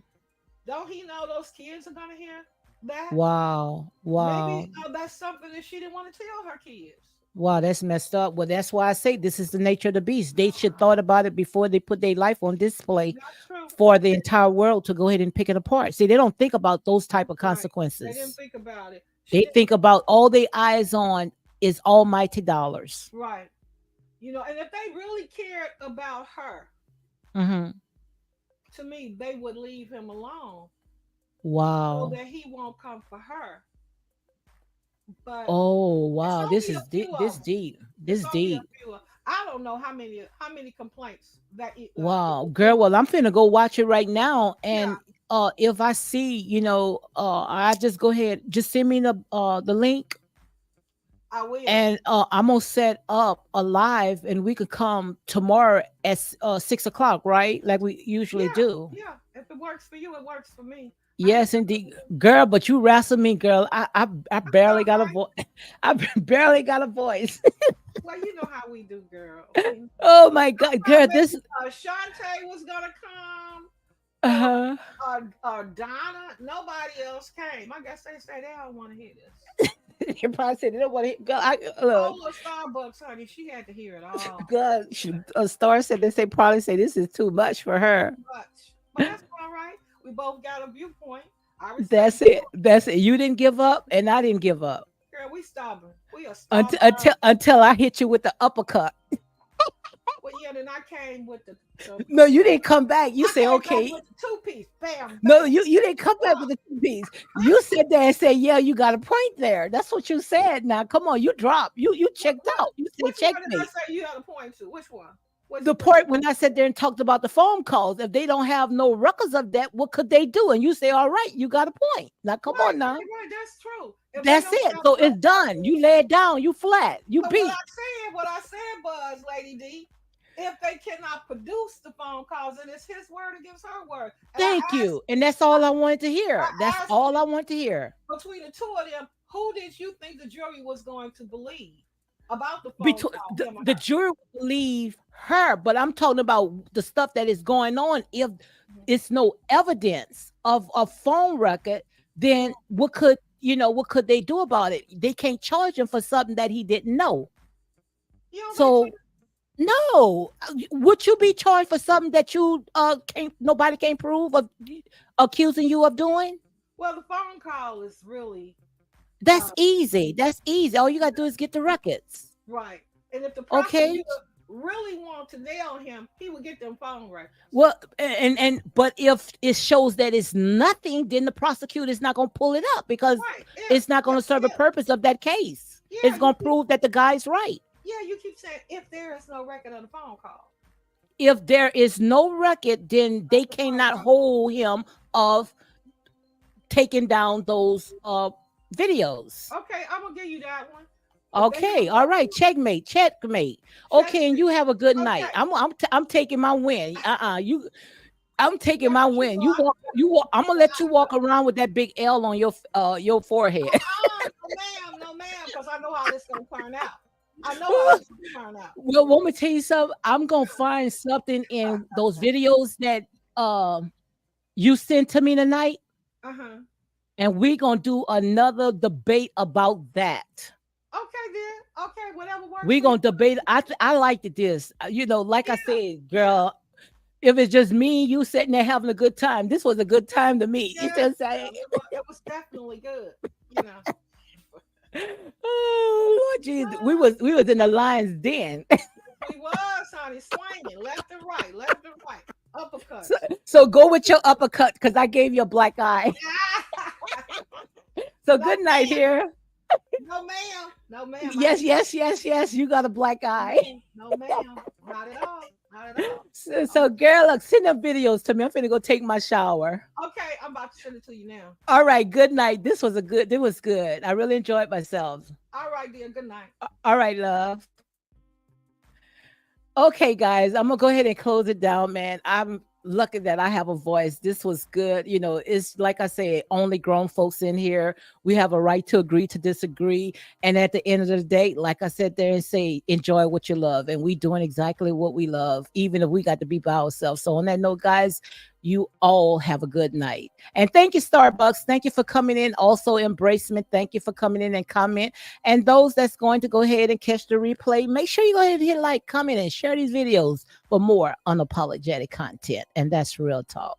Don't he know those kids are gonna hear that? Wow. Maybe Wow. that's something that she didn't want to tell her kids. Wow, that's messed up. Well, that's why I say this is the nature of the beast. They should thought about it before they put their life on display Not true. for the entire world to go ahead and pick it apart. See, they don't think about those type of Right. They didn't consequences. think about it. She They didn't. think about all their eyes on is almighty dollars. Right. And if they really cared about her, Hmm. to me, they would leave him alone so Wow. that he won't come for her. But Oh, it's wow. This only a is few this of them. deep. It's This only a deep. few. I don't know how many complaints that Wow, girl. Well, I'm finna go watch it right now, yeah, and if I see, I just go ahead, just send me the link, I will. and I'm gonna set up a live, and we could come tomorrow at 6 o'clock, right? Like we usually Yeah, do. yeah. If it works for you, it works for me. I can Yes, do indeed, it. girl. But you wrestle me, girl. I That's barely all got a right. voice. I barely got a voice. Well, you know how we do, girl. Oh my God, I girl. bet This. Shantae was gonna come, or Uh Donna. Nobody else came. I guess they say they don't want to hear this. You probably said, nobody. Girl, I look. Oh, Starbucks, honey, she had to hear it all. God, a star said they say probably say this is too much for her. Much, but that's all right. We both got a viewpoint. I respect That's it. That's it. You didn't give up, and I didn't give up girl. We stubborn. We are until stubborn. I hit you with the uppercut. Well, yeah. Then I came with the No, you didn't come back. You I say came back okay. with the two piece. Bam, No, bam. you didn't come back with the two piece. You said there and said, yeah, you got a point there. That's what you said. Now, come on, you dropped. You checked Which, out. You said which one did I checkmate. say you had a point to? Which one? Which The part when I sat there and talked about the phone calls, if they don't have no records of that, what could they do? And you say, all right, you got a point. Now, come on now. right. That's true. If they That's don't it. have So no it's done. You lay it down. You flat. You but beat. what I said was, Lady D, if they cannot produce the phone calls, then it's his word against her word. And Thank you. And that's all I wanted to hear. That's I asked all I want to hear. between the two of them, who did you think the jury was going to believe about the phone Between call? the, Him or the her? jury will believe her, but I'm talking about the stuff that is going on. If it's no evidence of a phone record, then what could they do about it? They can't charge him for something that he didn't know. You don't think So no, would you be charged for something that you can't nobody can prove of accusing you of doing? well, the phone call is really That's uh, easy. That's easy. All you gotta do is get the records. right. And if the Okay. prosecutor really wanted to nail him, he would get them phone records. Well, but if it shows that it's nothing, then the prosecutor is not gonna pull it up because Right. Yeah. it's not gonna serve the purpose of that case. Yeah. It's gonna prove that the guy's right. You keep saying if there is no record of the phone call. if there is no record, then they cannot hold him of taking down those videos. Okay, I'm gonna give you that one. If they Okay, don't all go right, through, checkmate, checkmate. check Okay, and me. you have a good night. Okay, I'm taking my win. You I'm taking yeah, my but you win. know, You walk. I'm gonna let you walk around with that big L on your forehead. no ma'am, no ma'am, because I know how this gonna turn out. I know how this gonna turn out. Well, want me to tell you something? I'm gonna find something in those videos that you sent to me tonight, Uh-huh. and we're gonna do another debate about that. Okay, then. Okay, whatever works We're for you. gonna debate. I liked it this. Like I Yeah, said, yeah, girl, if it's just me and you sitting there having a good time, this was a good time to me. You yeah, just yeah. say, It was definitely good. You know. oh Lord Jesus, we Ah, was we was in the lion's den. we was, honey, swinging left and right, so, uppercuts. so go with your uppercut because I gave you a black eye. So No, good night ma'am. here. No, ma'am. No, ma'am. I Yes, ain't yes, yes, yes. You got a black eye. no, no, ma'am. Not at all. Not at all. So girl, look, send them videos to me. I'm finna go take my shower. Okay, I'm about to send it to you now. All right, good night. This was good. I really enjoyed myself. All right, dear. Good night. All right, love. Okay, guys, I'm gonna go ahead and close it down, man. I'm lucky that I have a voice. This was good. It's like I said, only grown folks in here. We have a right to agree to disagree. And at the end of the day, like I said there and say, enjoy what you love. And we doing exactly what we love, even if we got to be by ourselves. So on that note, guys, you all have a good night. And thank you, Starbucks. Thank you for coming in. Also, Embracement. Thank you for coming in and comment. And those that's going to go ahead and catch the replay, make sure you go ahead and hit like, comment, and share these videos for more unapologetic content. And that's real talk.